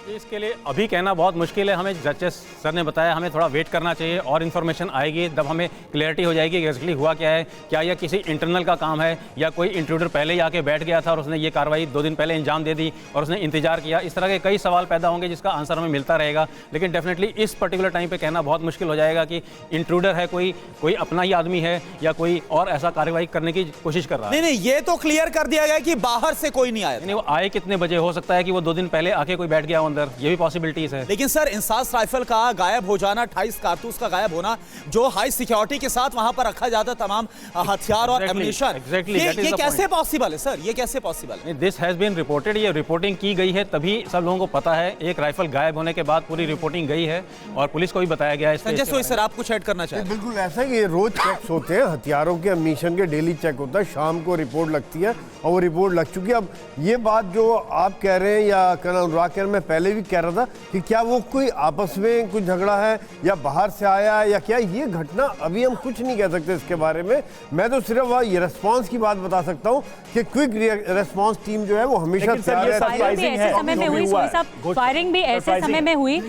इसके लिए अभी कहना बहुत मुश्किल है। हमें जजेस सर ने बताया हमें थोड़ा वेट करना चाहिए और इन्फॉर्मेशन आएगी, तब हमें क्लैरिटी हो जाएगी कि एक्चुअली हुआ क्या है। क्या यह किसी इंटरनल का काम है या कोई इंट्रूडर पहले ही आके बैठ गया था और उसने ये कार्रवाई 2 दिन पहले अंजाम दे दी और उसने इंतजार किया। इस तरह के कई सवाल पैदा होंगे जिसका आंसर हमें मिलता रहेगा, लेकिन डेफिनेटली इस पर्टिकुलर टाइम पर कहना बहुत मुश्किल हो जाएगा कि इंट्रूडर है, कोई अपना ही आदमी है या कोई और ऐसा कार्रवाई करने की कोशिश कर रहा है। नहीं, ये तो क्लियर कर दिया गया कि बाहर से कोई नहीं आया। नहीं, वो आए कितने बजे, हो सकता है कि वो 2 दिन पहले आके कोई बैठ गया हो अंदर, ये भी पॉसिबिलिटी है। लेकिन सर, इंसास राइफल का गायब हो जाना, 28 कारतूस का गायब होना, जो हाई सिक्योरिटी के साथ वहां पर रखा जाता तमाम हथियार और एम्युनिशन, ये कैसे पॉसिबल है सर? ये कैसे पॉसिबल है? दिस हैज बीन रिपोर्टेड, ये रिपोर्टिंग की गई है, तभी सब लोगों को पता है। एक राइफल गायब होने के बाद पूरी रिपोर्टिंग गई है और पुलिस को भी बताया गया है। संजय सोई सर, आप कुछ ऐड करना चाहेंगे? बिल्कुल ऐसा है कि ये रोज चेक्स होते हैं, हथियारों के एम्युनिशन के डेली चेक होता है, शाम को रिपोर्ट लगती है और वो रिपोर्ट लग चुकी है। अब ये बात जो आप कह रहे हैं या कर्नल अनुराग कह रहे हैं, मैं पहले भी कह रहा था कि क्या वो कोई आपस में कुछ झगड़ा है या बाहर से आया या क्या, ये घटना अभी हम कुछ नहीं कह सकते इसके बारे में। मैं तो सिर्फ ये रिस्पांस की बात बता सकता हूँ कि क्विक रिस्पांस टीम जो है वो हमेशा तैयार रहती है। फायरिंग भी ऐसे समय में हुई, फायरिंग भी ऐसे समय में हुई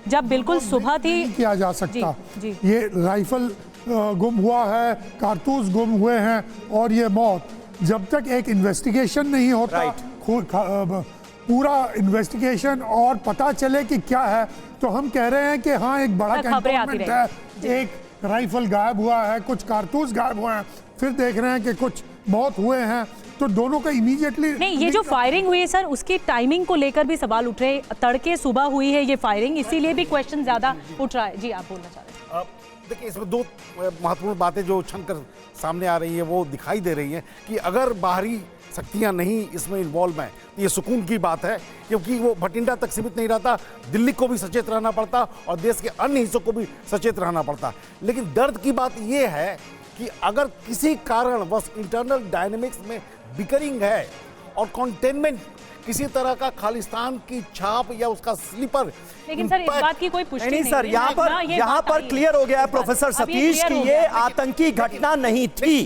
जब बिल्कुल सुबह थी। किया जा सकता, ये राइफल गुम हुआ है, कारतूस गुम हुए हैं और ये मौत, जब तक एक इन्वेस्टिगेशन नहीं होता, पूरा इन्वेस्टिगेशन और पता चले कि क्या है, तो हम कह रहे हैं कि हाँ एक बड़ा कैंटोनमेंट है, एक राइफल गायब हुआ है, कुछ कारतूस गायब हुए हैं, फिर देख रहे हैं कि कुछ मौत हुए हैं, तो दोनों का इमीडिएटली नहीं। ये जो फायरिंग हुई है सर, उसकी टाइमिंग को लेकर भी सवाल उठ रहे हैं। तड़के सुबह हुई है ये फायरिंग, इसीलिए भी क्वेश्चन ज्यादा उठ रहा है। जी, आप बोलना चाह रहे हैं? देखिए, इसमें 2 महत्वपूर्ण बातें जो छनकर सामने आ रही है वो दिखाई दे रही हैं कि अगर बाहरी शक्तियां नहीं इसमें इन्वॉल्व हैं तो ये सुकून की बात है, क्योंकि वो भटिंडा तक सीमित नहीं रहता, दिल्ली को भी सचेत रहना पड़ता और देश के अन्य हिस्सों को भी सचेत रहना पड़ता। लेकिन दर्द की बात ये है कि अगर किसी कारण बस इंटरनल डायनेमिक्स में बिकरिंग है और कंटेनमेंट किसी तरह का खालिस्तान की छाप या उसका स्लीपर, लेकिन सर इस बात की कोई पुष्टि नहीं सर, यहाँ पर क्लियर हो गया है प्रोफेसर सतीश कि ये आतंकी घटना नहीं थी।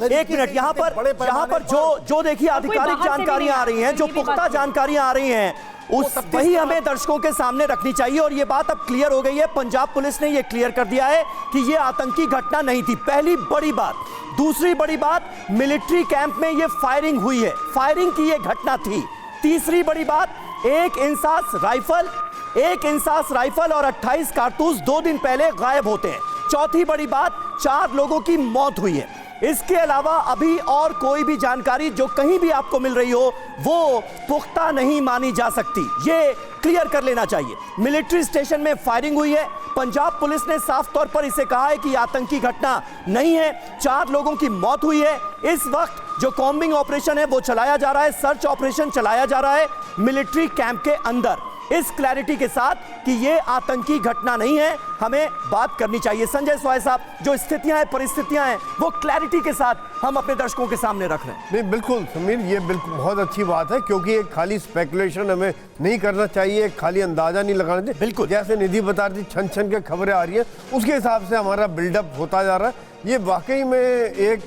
एक मिनट, यहाँ पर जो देखिए आधिकारिक जानकारियां आ रही हैं, जो पुख्ता जानकारियां आ रही हैं, वही हमें दर्शकों के सामने रखनी चाहिए और ये बात अब क्लियर हो गई है। पंजाब पुलिस ने ये क्लियर कर दिया है कि ये आतंकी घटना नहीं थी, पहली बड़ी बात। दूसरी बड़ी बात, मिलिट्री कैंप में ये फायरिंग हुई है, फायरिंग की ये घटना थी। तीसरी बड़ी बात, एक इंसास राइफल एक इंसास राइफल और 28 कारतूस 2 दिन पहले गायब होते हैं। चौथी बड़ी बात, 4 लोगों की मौत हुई है। इसके अलावा अभी और कोई भी जानकारी जो कहीं भी आपको मिल रही हो वो पुख्ता नहीं मानी जा सकती, ये क्लियर कर लेना चाहिए। मिलिट्री स्टेशन में फायरिंग हुई है। पंजाब पुलिस ने साफ तौर पर इसे कहा है कि आतंकी घटना नहीं है। 4 लोगों की मौत हुई है। इस वक्त जो कॉम्बिंग ऑपरेशन है वो चलाया जा रहा है, सर्च ऑपरेशन चलाया जा रहा है मिलिट्री कैंप के अंदर। इस क्लैरिटी के साथ कि यह आतंकी घटना नहीं है, हमें बात करनी चाहिए। संजय स्वाय साहब, जो स्थितियां हैं, परिस्थितियां हैं, वो क्लैरिटी के साथ हम अपने दर्शकों के सामने रख रहे हैं। नहीं, बिल्कुल समीर, ये बिल्कुल बहुत अच्छी बात है, क्योंकि एक खाली स्पेकुलेशन हमें नहीं करना चाहिए, एक खाली अंदाजा नहीं लगाना चाहिए। बिल्कुल जैसे निधि बता रही थी, छन छन के खबरें आ रही है, उसके हिसाब से हमारा बिल्डअप होता जा रहा है। ये वाकई में एक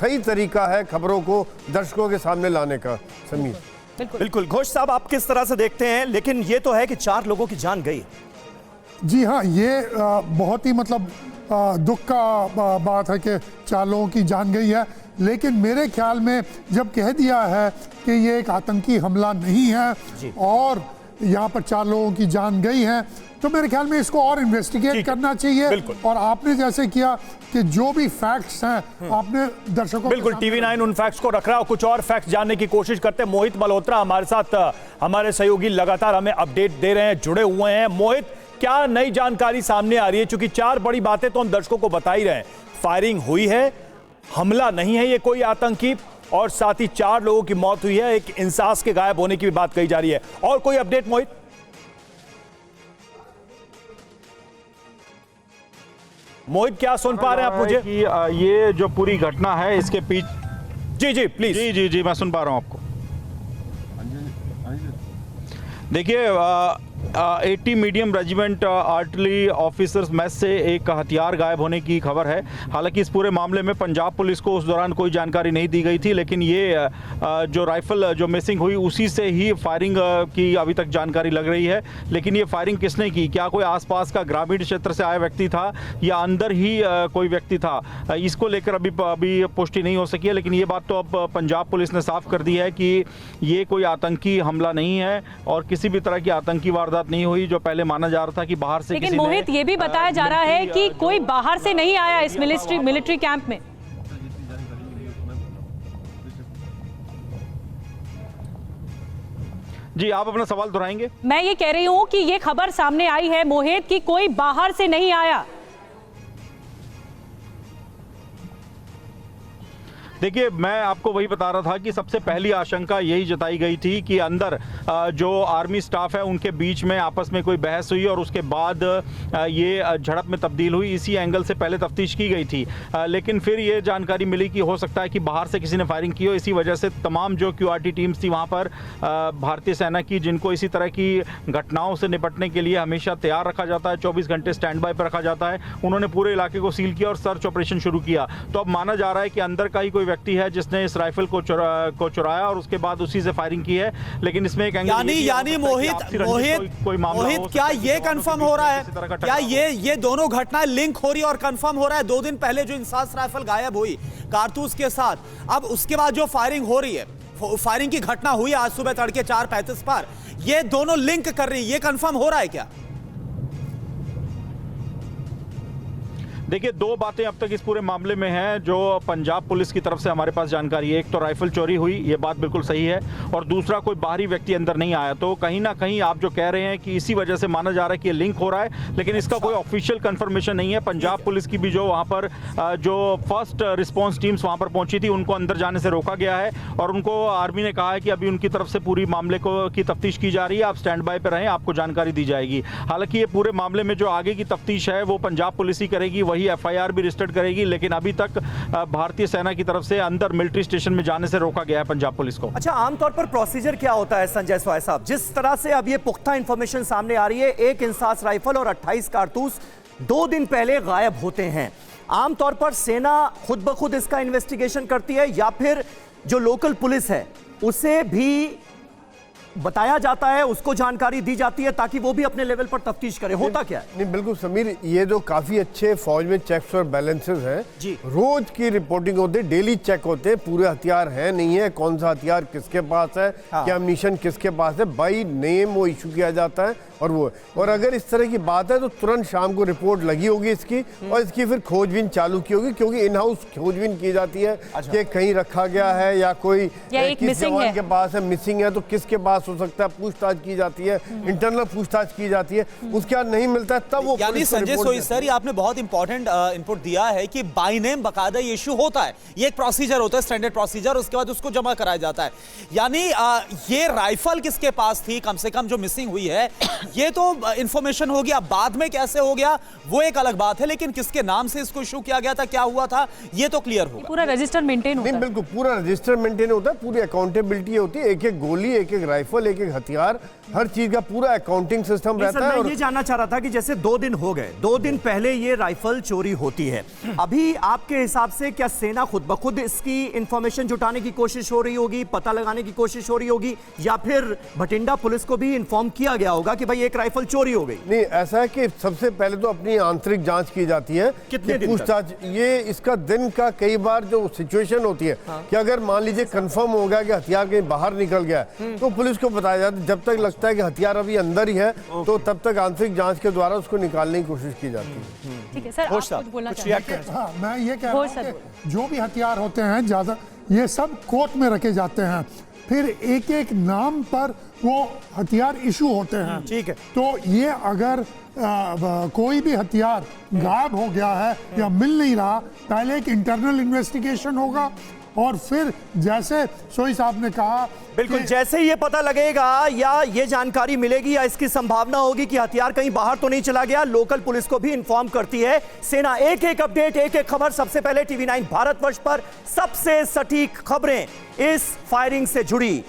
सही तरीका है खबरों को दर्शकों के सामने लाने का। समीर, बिल्कुल। घोष साहब, आप किस तरह से देखते हैं? लेकिन ये तो है कि 4 लोगों की जान गई। जी हाँ, ये बहुत ही मतलब दुख का बात है कि 4 लोगों की जान गई है। लेकिन मेरे ख्याल में जब कह दिया है कि ये एक आतंकी हमला नहीं है और यहाँ पर 4 लोगों की जान गई है, तो मेरे ख्याल में इसको और इन्वेस्टिगेट करना चाहिए। और आपने जैसे किया कि जो भी फैक्ट्स हैं आपने दर्शकों, बिल्कुल टीवी 9 उन फैक्ट्स को रख रहा है, कुछ और फैक्ट्स जानने की कोशिश करते हैं। मोहित मल्होत्रा हमारे साथ, हमारे सहयोगी लगातार हमें अपडेट दे रहे हैं, जुड़े हुए हैं। मोहित, क्या नई जानकारी सामने आ रही है? क्योंकि 4 बड़ी बातें तो हम दर्शकों को बता ही रहे हैं, फायरिंग हुई है, हमला नहीं है ये कोई आतंकी, और साथ ही 4 लोगों की मौत हुई है, एक इंसास के गायब होने की भी बात कही जा रही है। और कोई अपडेट मोहित? मोहित, क्या सुन पा रहे हैं आप मुझे? कि ये जो पूरी घटना है इसके पीछे, जी प्लीज। जी मैं सुन पा रहा हूं आपको। देखिए, 80 medium regiment artillery officers match से एक हथियार गायब होने की खबर है। हालांकि इस पूरे मामले में पंजाब पुलिस को उस दौरान कोई जानकारी नहीं दी गई थी, लेकिन ये जो राइफल जो मिसिंग हुई उसी से ही फायरिंग की अभी तक जानकारी लग रही है। लेकिन ये फायरिंग किसने की, क्या कोई आसपास का ग्रामीण क्षेत्र से आया व्यक्ति था या अंदर ही कोई व्यक्ति था, इसको लेकर अभी पुष्टि नहीं हो सकी है। लेकिन ये बात तो अब पंजाब पुलिस ने साफ कर दी है कि ये कोई आतंकी हमला नहीं है और किसी भी तरह की आतंकी वारदात नहीं हुई, जो पहले माना जा रहा था कि बाहर से। लेकिन मोहित, ये भी बताया जा रहा है कि कोई बाहर से नहीं आया इस मिलिट्री कैंप में। जी, आप अपना सवाल दोहराएंगे? मैं ये कह रही हूं कि ये खबर सामने आई है मोहित कि कोई बाहर से नहीं आया। देखिए, मैं आपको वही बता रहा था कि सबसे पहली आशंका यही जताई गई थी कि अंदर जो आर्मी स्टाफ है उनके बीच में आपस में कोई बहस हुई और उसके बाद ये झड़प में तब्दील हुई। इसी एंगल से पहले तफ्तीश की गई थी, लेकिन फिर ये जानकारी मिली कि हो सकता है कि बाहर से किसी ने फायरिंग की हो। इसी वजह से तमाम जो QRT टीम्स थी वहाँ पर भारतीय सेना की, जिनको इसी तरह की घटनाओं से निपटने के लिए हमेशा तैयार रखा जाता है, 24 घंटे स्टैंड बाय पर रखा जाता है, उन्होंने पूरे इलाके को सील किया और सर्च ऑपरेशन शुरू किया। तो अब माना जा रहा है कि अंदर का ही कोई व्यक्ति है जिसने इस राइफल को चुराया और उसके बाद उसी से फायरिंग की है। लेकिन इसमें एक यानी मोहित, क्या ये कंफर्म हो रहा है, क्या ये दोनों घटनाएं लिंक हो रही है और कंफर्म हो रहा है? 2 दिन पहले जो इंसास राइफल गायब हुई कारतूस के साथ, अब उसके बाद जो फायरिंग हो रही है, फायरिंग की घटना हुई आज सुबह तड़के 4:35 पर, ये दोनों लिंक कर रही है, ये कंफर्म हो रहा है क्या? देखिए, 2 बातें अब तक इस पूरे मामले में हैं जो पंजाब पुलिस की तरफ से हमारे पास जानकारी है। एक तो राइफल चोरी हुई, ये बात बिल्कुल सही है, और दूसरा कोई बाहरी व्यक्ति अंदर नहीं आया। तो कहीं ना कहीं आप जो कह रहे हैं कि इसी वजह से माना जा रहा है कि ये लिंक हो रहा है, लेकिन इसका कोई ऑफिशियल कंफर्मेशन नहीं है। पंजाब पुलिस की भी जो वहाँ पर जो फर्स्ट रिस्पॉन्स टीम्स वहाँ पर पहुंची थी उनको अंदर जाने से रोका गया है और उनको आर्मी ने कहा है कि अभी उनकी तरफ से पूरी मामले की तफ्तीश की जा रही है, आप स्टैंड बाय पर रहें, आपको जानकारी दी जाएगी। हालांकि ये पूरे मामले में जो आगे की तफ्तीश है वो पंजाब पुलिस ही करेगी, वही FIR भी रजिस्टर्ड करेगी। लेकिन अभी तक भारतीय सेना की तरफ से अंदर मिलिट्री स्टेशन में जाने से रोका गया है पंजाब पुलिस को। अच्छा, आमतौर पर प्रोसीजर क्या होता है संजय स्वाय साहब? जिस तरह से अब ये पुख्ता इंफॉर्मेशन सामने आ रही है, एक इंसास राइफल और 28 कारतूस 2 दिन पहले गायब होते हैं, आमतौर पर सेना खुद ब खुद इसका इन्वेस्टिगेशन करती है या फिर जो लोकल पुलिस है उसे भी बताया जाता है, उसको जानकारी दी जाती है ताकि वो भी अपने लेवल पर तफ्तीश करे। होता क्या है? नहीं बिल्कुल समीर, ये जो काफी अच्छे फौज में चेक्स और बैलेंसेस हैं जी। रोज की रिपोर्टिंग होती है, डेली चेक होते हैं, पूरे हथियार है नहीं है, कौन सा हथियार किसके पास है, क्या मिशन किसके पास है, बाई नेम वो इशू किया जाता है। और अगर इस तरह की बात है तो तुरंत शाम को रिपोर्ट लगी होगी इसकी, और इसकी फिर खोजबीन चालू की होगी, क्योंकि इन हाउस खोजबीन की जाती है कि कहीं रखा गया है या कोई किस जवान के पास है, मिसिंग है तो किसके पास हो सकता है, पूछताछ की जाती है, इंटरनल पूछताछ की जाती है, उसके बाद नहीं मिलता है तब वो। यानी संजय सोई सर, ये आपने बहुत इंपॉर्टेंट इनपुट दिया है कि बाय नेम बकायदा ये इशू होता है, ये एक प्रोसीजर होता है, स्टैंडर्ड प्रोसीजर, उसके बाद उसको जमा कराया जाता है। यानी ये राइफल किसके पास थी, कम से कम जो मिसिंग हुई है, ये तो इंफॉर्मेशन हो गया, बाद में कैसे हो गया वो एक अलग बात है, लेकिन किसके नाम से इसको इशू किया गया था, क्या हुआ था, ये तो क्लियर होगा। पूरा रजिस्टर मेंटेन होता है। बिल्कुल पूरा रजिस्टर मेंटेन होता है, पूरी अकाउंटेबिलिटी होती है, एक एक गोली, एक एक राइफल, एक एक हथियार, हर चीज का पूरा अकाउंटिंग सिस्टम रहता है। मैं ये जानना चाह रहा था कि जैसे 2 दिन हो गए, 2 दिन पहले ये राइफल चोरी होती है, अभी आपके हिसाब से क्या सेना खुद ब खुद इसकी इंफॉर्मेशन जुटाने की कोशिश हो रही होगी, पता लगाने की कोशिश हो रही होगी, या फिर भटिंडा पुलिस को भी इन्फॉर्म किया गया होगा कि भाई एक राइफल चोरी हो गई? नहीं, ऐसा है कि सबसे पहले तो अपनी आंतरिक जांच की जाती है। कितने दिन पूछताछ, ये इसका दिन का कई बार जो सिचुएशन होती है कि अगर मान लीजिए कंफर्म हो गया कि हथियार कहीं बाहर निकल गया तो पुलिस को बताया जाता है, जब तक लगता है कि हथियार अभी अंदर ही है तो तब तक आंतरिक जांच के द्वारा उसको निकालने की कोशिश की जाती है। ठीक है सर, आप कुछ बोलना चाहेंगे? हाँ, मैं ये कह रहा हूँ कि जो भी हथियार होते हैं ज्यादा, ये सब कोर्ट में रखे जाते हैं, फिर एक एक नाम पर वो हथियार इशू होते हैं। ठीक है। तो ये अगर कोई भी हथियार गायब हो गया है या मिल नहीं रहा, पहले एक इंटरनल इन्वेस्टिगेशन होगा, और फिर जैसे सोई साहब ने कहा, बिल्कुल जैसे ही ये पता लगेगा या ये जानकारी मिलेगी या इसकी संभावना होगी कि हथियार कहीं बाहर तो नहीं चला गया, लोकल पुलिस को भी इन्फॉर्म करती है सेना। एक एक अपडेट, एक एक खबर, सबसे पहले टीवी 9 भारतवर्ष पर सबसे सटीक खबरें इस फायरिंग से जुड़ी।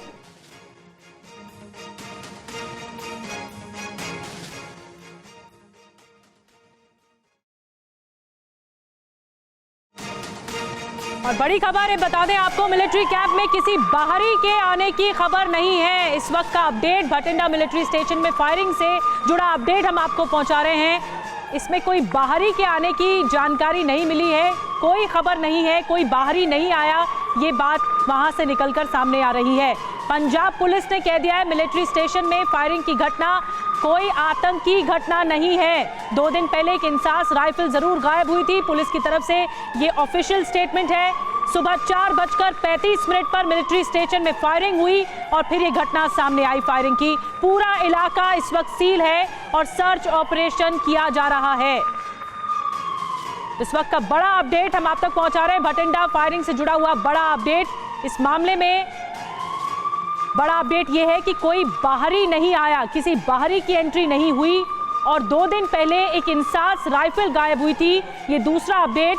और बड़ी खबर है, बता दें आपको, मिलिट्री कैंप में किसी बाहरी के आने की खबर नहीं है। इस वक्त का अपडेट, भटिंडा मिलिट्री स्टेशन में फायरिंग से जुड़ा अपडेट हम आपको पहुंचा रहे हैं। इसमें कोई बाहरी के आने की जानकारी नहीं मिली है, कोई खबर नहीं है, कोई बाहरी नहीं आया, ये बात वहां से निकलकर सामने आ रही है। पंजाब पुलिस ने कह दिया है मिलिट्री स्टेशन में फायरिंग की घटना कोई आतंकी घटना नहीं है। 2 दिन पहले एक इंसास राइफल जरूर गायब हुई थी, पुलिस की तरफ से ये ऑफिशियल स्टेटमेंट है। सुबह 4:35 पर मिलिट्री स्टेशन में फायरिंग हुई और फिर ये घटना सामने आई फायरिंग की। पूरा इलाका इस वक्त सील है और सर्च ऑपरेशन किया जा रहा है। इस वक्त का बड़ा अपडेट हम आप तक पहुंचा रहे हैं, भटिंडा फायरिंग से जुड़ा हुआ बड़ा अपडेट। इस मामले में बड़ा अपडेट यह है कि कोई बाहरी नहीं आया, किसी बाहरी की एंट्री नहीं हुई, और 2 दिन पहले एक इंसास राइफल गायब हुई थी। ये दूसरा अपडेट,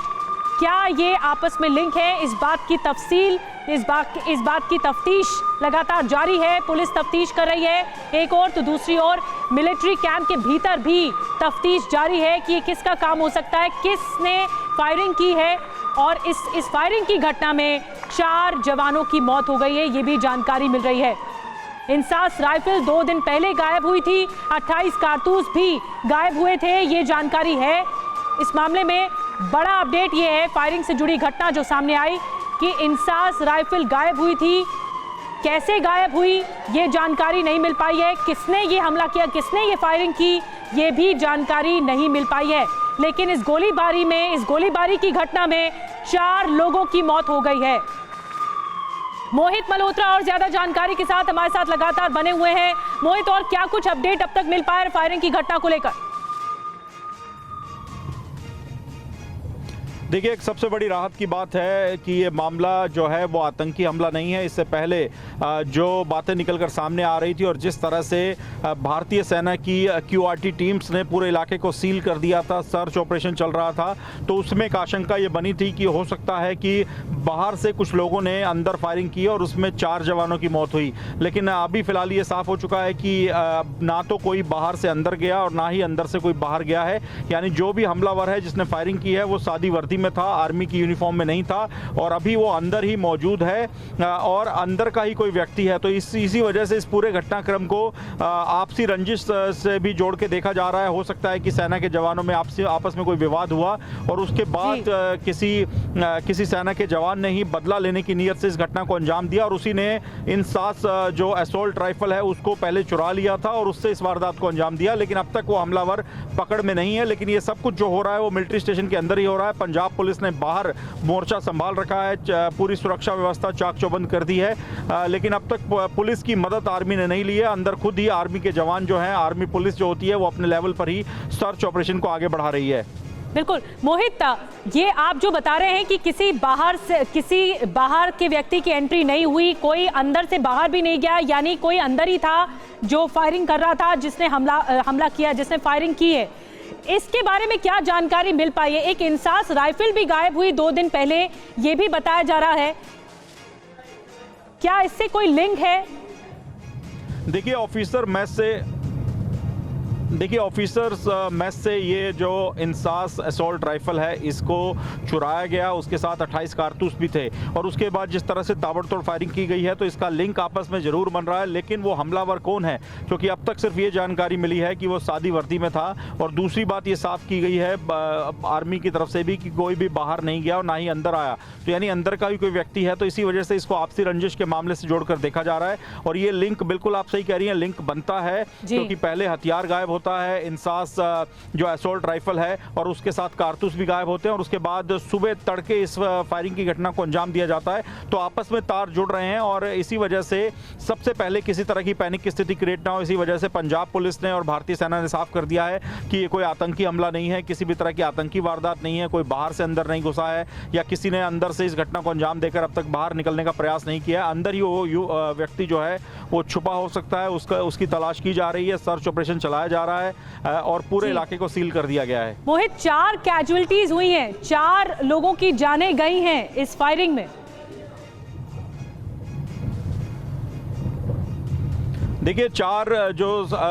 क्या ये आपस में लिंक है, इस बात की तफसील, इस बात की तफ्तीश लगातार जारी है। पुलिस तफ्तीश कर रही है एक और, तो दूसरी ओर मिलिट्री कैंप के भीतर भी तफ्तीश जारी है कि ये किसका काम हो सकता है, किसने फायरिंग की है। और इस फायरिंग की घटना में 4 जवानों की मौत हो गई है, ये भी जानकारी मिल रही है। इंसास राइफल 2 दिन पहले गायब हुई थी, 28 कारतूस भी गायब हुए थे, ये जानकारी है। इस मामले में बड़ा अपडेट ये है, फायरिंग से जुड़ी घटना जो सामने आई कि इंसास राइफल गायब हुई थी, कैसे गायब हुई ये जानकारी नहीं मिल पाई है, किसने ये हमला किया, किसने ये फायरिंग की, ये भी जानकारी नहीं मिल पाई है। लेकिन इस गोलीबारी की घटना में 4 लोगों की मौत हो गई है। मोहित मल्होत्रा और ज्यादा जानकारी के साथ हमारे साथ लगातार बने हुए हैं। मोहित, और क्या कुछ अपडेट अब तक मिल पाया फायरिंग की घटना को लेकर? देखिए, एक सबसे बड़ी राहत की बात है कि ये मामला जो है वो आतंकी हमला नहीं है। इससे पहले जो बातें निकलकर सामने आ रही थी और जिस तरह से भारतीय सेना की QRT टीम्स ने पूरे इलाके को सील कर दिया था, सर्च ऑपरेशन चल रहा था, तो उसमें एक आशंका ये बनी थी कि हो सकता है कि बाहर से कुछ लोगों ने अंदर फायरिंग की और उसमें 4 जवानों की मौत हुई। लेकिन अभी फिलहाल ये साफ हो चुका है कि ना तो कोई बाहर से अंदर गया और ना ही अंदर से कोई बाहर गया है। यानी जो भी हमलावर है जिसने फायरिंग की है वो सादी वर्दी में था, आर्मी की यूनिफॉर्म में नहीं था, और अभी वो अंदर ही मौजूद है और अंदर का ही कोई कोई व्यक्ति है। तो इसी वजह से इस पूरे घटनाक्रम को आपसी रंजिश से भी जोड़ के देखा जा रहा है। हो सकता है कि सेना के जवानों में आपस में कोई विवाद हुआ और उसके बाद किसी सेना के जवान ने ही बदला लेने की नीयत से इस घटना को अंजाम दिया और उसी ने इंसास जो असॉल्ट राइफल है उसको पहले चुरा लिया था और उससे इस वारदात को अंजाम दिया। लेकिन अब तक वो हमलावर पकड़ में नहीं है। लेकिन ये सब कुछ जो हो रहा है वो मिलिट्री स्टेशन के अंदर ही हो रहा है। पंजाब पुलिस ने बाहर मोर्चा संभाल रखा है, पूरी सुरक्षा व्यवस्था चाक चौबंद कर दी है। लेकिन अब तक पुलिस की मदद आर्मी ने नहीं ली है। अंदर खुद ही आर्मी के जवान जो हैं, आर्मी पुलिस जो होती है वो अपने लेवल पर ही सर्च ऑपरेशन को आगे बढ़ा रही है। बिल्कुल मोहित, ये आप जो बता रहे हैं कि किसी बाहर के व्यक्ति की एंट्री नहीं हुई, कोई अंदर से बाहर भी नहीं गया, यानी कोई अंदर ही था जो फायरिंग कर रहा था, जिसने हमला किया, जिसने फायरिंग की है। इसके बारे में क्या जानकारी मिल पाई है? एक इंसास राइफल भी गायब हुई 2 दिन पहले, ये भी बताया जा रहा है। क्या इससे कोई लिंक है? देखिए ऑफिसर्स मैस से ये जो इंसास असॉल्ट राइफल है इसको चुराया गया। उसके साथ 28 कारतूस भी थे और उसके बाद जिस तरह से ताबड़तोड़ फायरिंग की गई है तो इसका लिंक आपस में जरूर बन रहा है। लेकिन वो हमलावर कौन है, क्योंकि अब तक सिर्फ ये जानकारी मिली है कि वो सादी वर्दी में था। और दूसरी बात ये साफ की गई है आर्मी की तरफ से भी कि कोई भी बाहर नहीं गया और ना ही अंदर आया। तो यानी अंदर का भी कोई व्यक्ति है। तो इसी वजह से इसको आपसी रंजिश के मामले से जोड़कर देखा जा रहा है। और ये लिंक बिल्कुल आप सही कह रही हैं, लिंक बनता है क्योंकि पहले हथियार गायब होता है, इंसास जो असॉल्ट राइफल है, और उसके साथ कारतूस भी गायब होते हैं और उसके बाद सुबह तड़के इस फायरिंग की घटना को अंजाम दिया जाता है। तो आपस में तार जुड़ रहे हैं और इसी वजह से सबसे पहले किसी तरह की पैनिक की स्थिति क्रिएट ना हो, इसी वजह से पंजाब पुलिस ने और भारतीय सेना ने साफ कर दिया है कि ये कोई आतंकी हमला नहीं है, किसी भी तरह की आतंकी वारदात नहीं है, कोई बाहर से अंदर नहीं घुसा है या किसी ने अंदर से इस घटना को अंजाम देकर अब तक बाहर निकलने का प्रयास नहीं किया है। अंदर ही वो व्यक्ति जो है वो छुपा हो सकता है, उसकी तलाश की जा रही है, सर्च ऑपरेशन चलाया जा रहा है और पूरे इलाके को सील कर दिया गया है। मोहित, 4 कैजुअलिटीज हुई हैं, 4 लोगों की जानें गई हैं इस फायरिंग में। देखिए 4 जो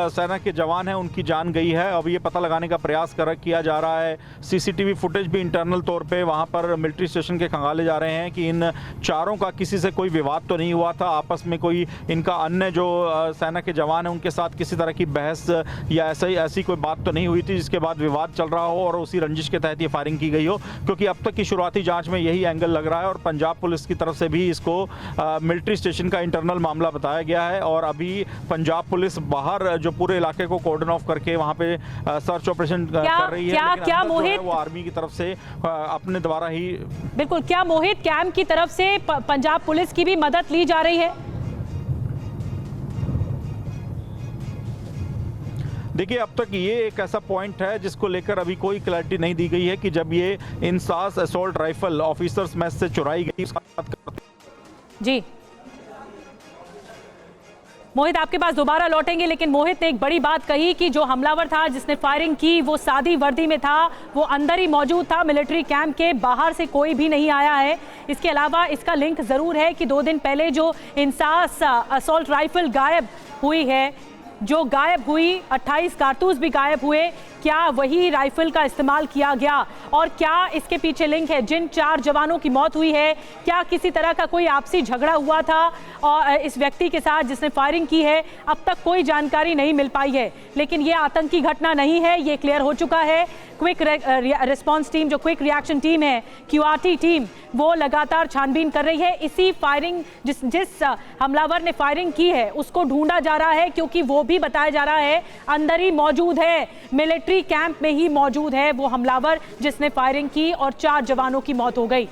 सेना के जवान हैं उनकी जान गई है। अब ये पता लगाने का प्रयास किया जा रहा है। सीसीटीवी फुटेज भी इंटरनल तौर पे वहाँ पर मिलिट्री स्टेशन के खंगाले जा रहे हैं कि इन 4 का किसी से कोई विवाद तो नहीं हुआ था, आपस में कोई इनका अन्य जो सेना के जवान हैं उनके साथ किसी तरह की बहस या ऐसी कोई बात तो नहीं हुई थी जिसके बाद विवाद चल रहा हो और उसी रंजिश के तहत ये फायरिंग की गई हो। क्योंकि अब तक की शुरुआती जाँच में यही एंगल लग रहा है और पंजाब पुलिस की तरफ से भी इसको मिलिट्री स्टेशन का इंटरनल मामला बताया गया है। और अभी पंजाब पुलिस बाहर जो पूरे इलाके को कॉर्डन ऑफ करके वहां पे सर्च ऑपरेशन कर रही है। क्या मोहित, वो आर्मी की तरफ से अपने द्वारा ही बिल्कुल, क्या मोहित कैंप की तरफ से पंजाब पुलिस की भी मदद ली जा रही है? देखिए अब तक ये एक ऐसा पॉइंट है जिसको लेकर अभी कोई क्लैरिटी नहीं दी गई है कि जब ये INSAS assault rifle officers mess से चुराई गई। जी मोहित, आपके पास दोबारा लौटेंगे, लेकिन मोहित ने एक बड़ी बात कही कि जो हमलावर था जिसने फायरिंग की वो सादी वर्दी में था, वो अंदर ही मौजूद था, मिलिट्री कैंप के बाहर से कोई भी नहीं आया है। इसके अलावा इसका लिंक ज़रूर है कि 2 दिन पहले जो इंसास असॉल्ट राइफल गायब हुई है, जो गायब हुई, 28 कारतूस भी गायब हुए, क्या वही राइफल का इस्तेमाल किया गया और क्या इसके पीछे लिंक है? जिन 4 जवानों की मौत हुई है, क्या किसी तरह का कोई आपसी झगड़ा हुआ था और इस व्यक्ति के साथ जिसने फायरिंग की है? अब तक कोई जानकारी नहीं मिल पाई है, लेकिन ये आतंकी घटना नहीं है, ये क्लियर हो चुका है। क्विक रिस्पॉन्स टीम, जो क्विक रिएक्शन टीम है, QRT टीम, वो लगातार छानबीन कर रही है। इसी फायरिंग जिस हमलावर ने फायरिंग की है उसको ढूंढा जा रहा है, क्योंकि वो भी बताया जा रहा है अंदर ही मौजूद है, मिलिट्री कैंप में ही मौजूद है वो हमलावर जिसने फायरिंग की और 4 जवानों की मौत हो गई।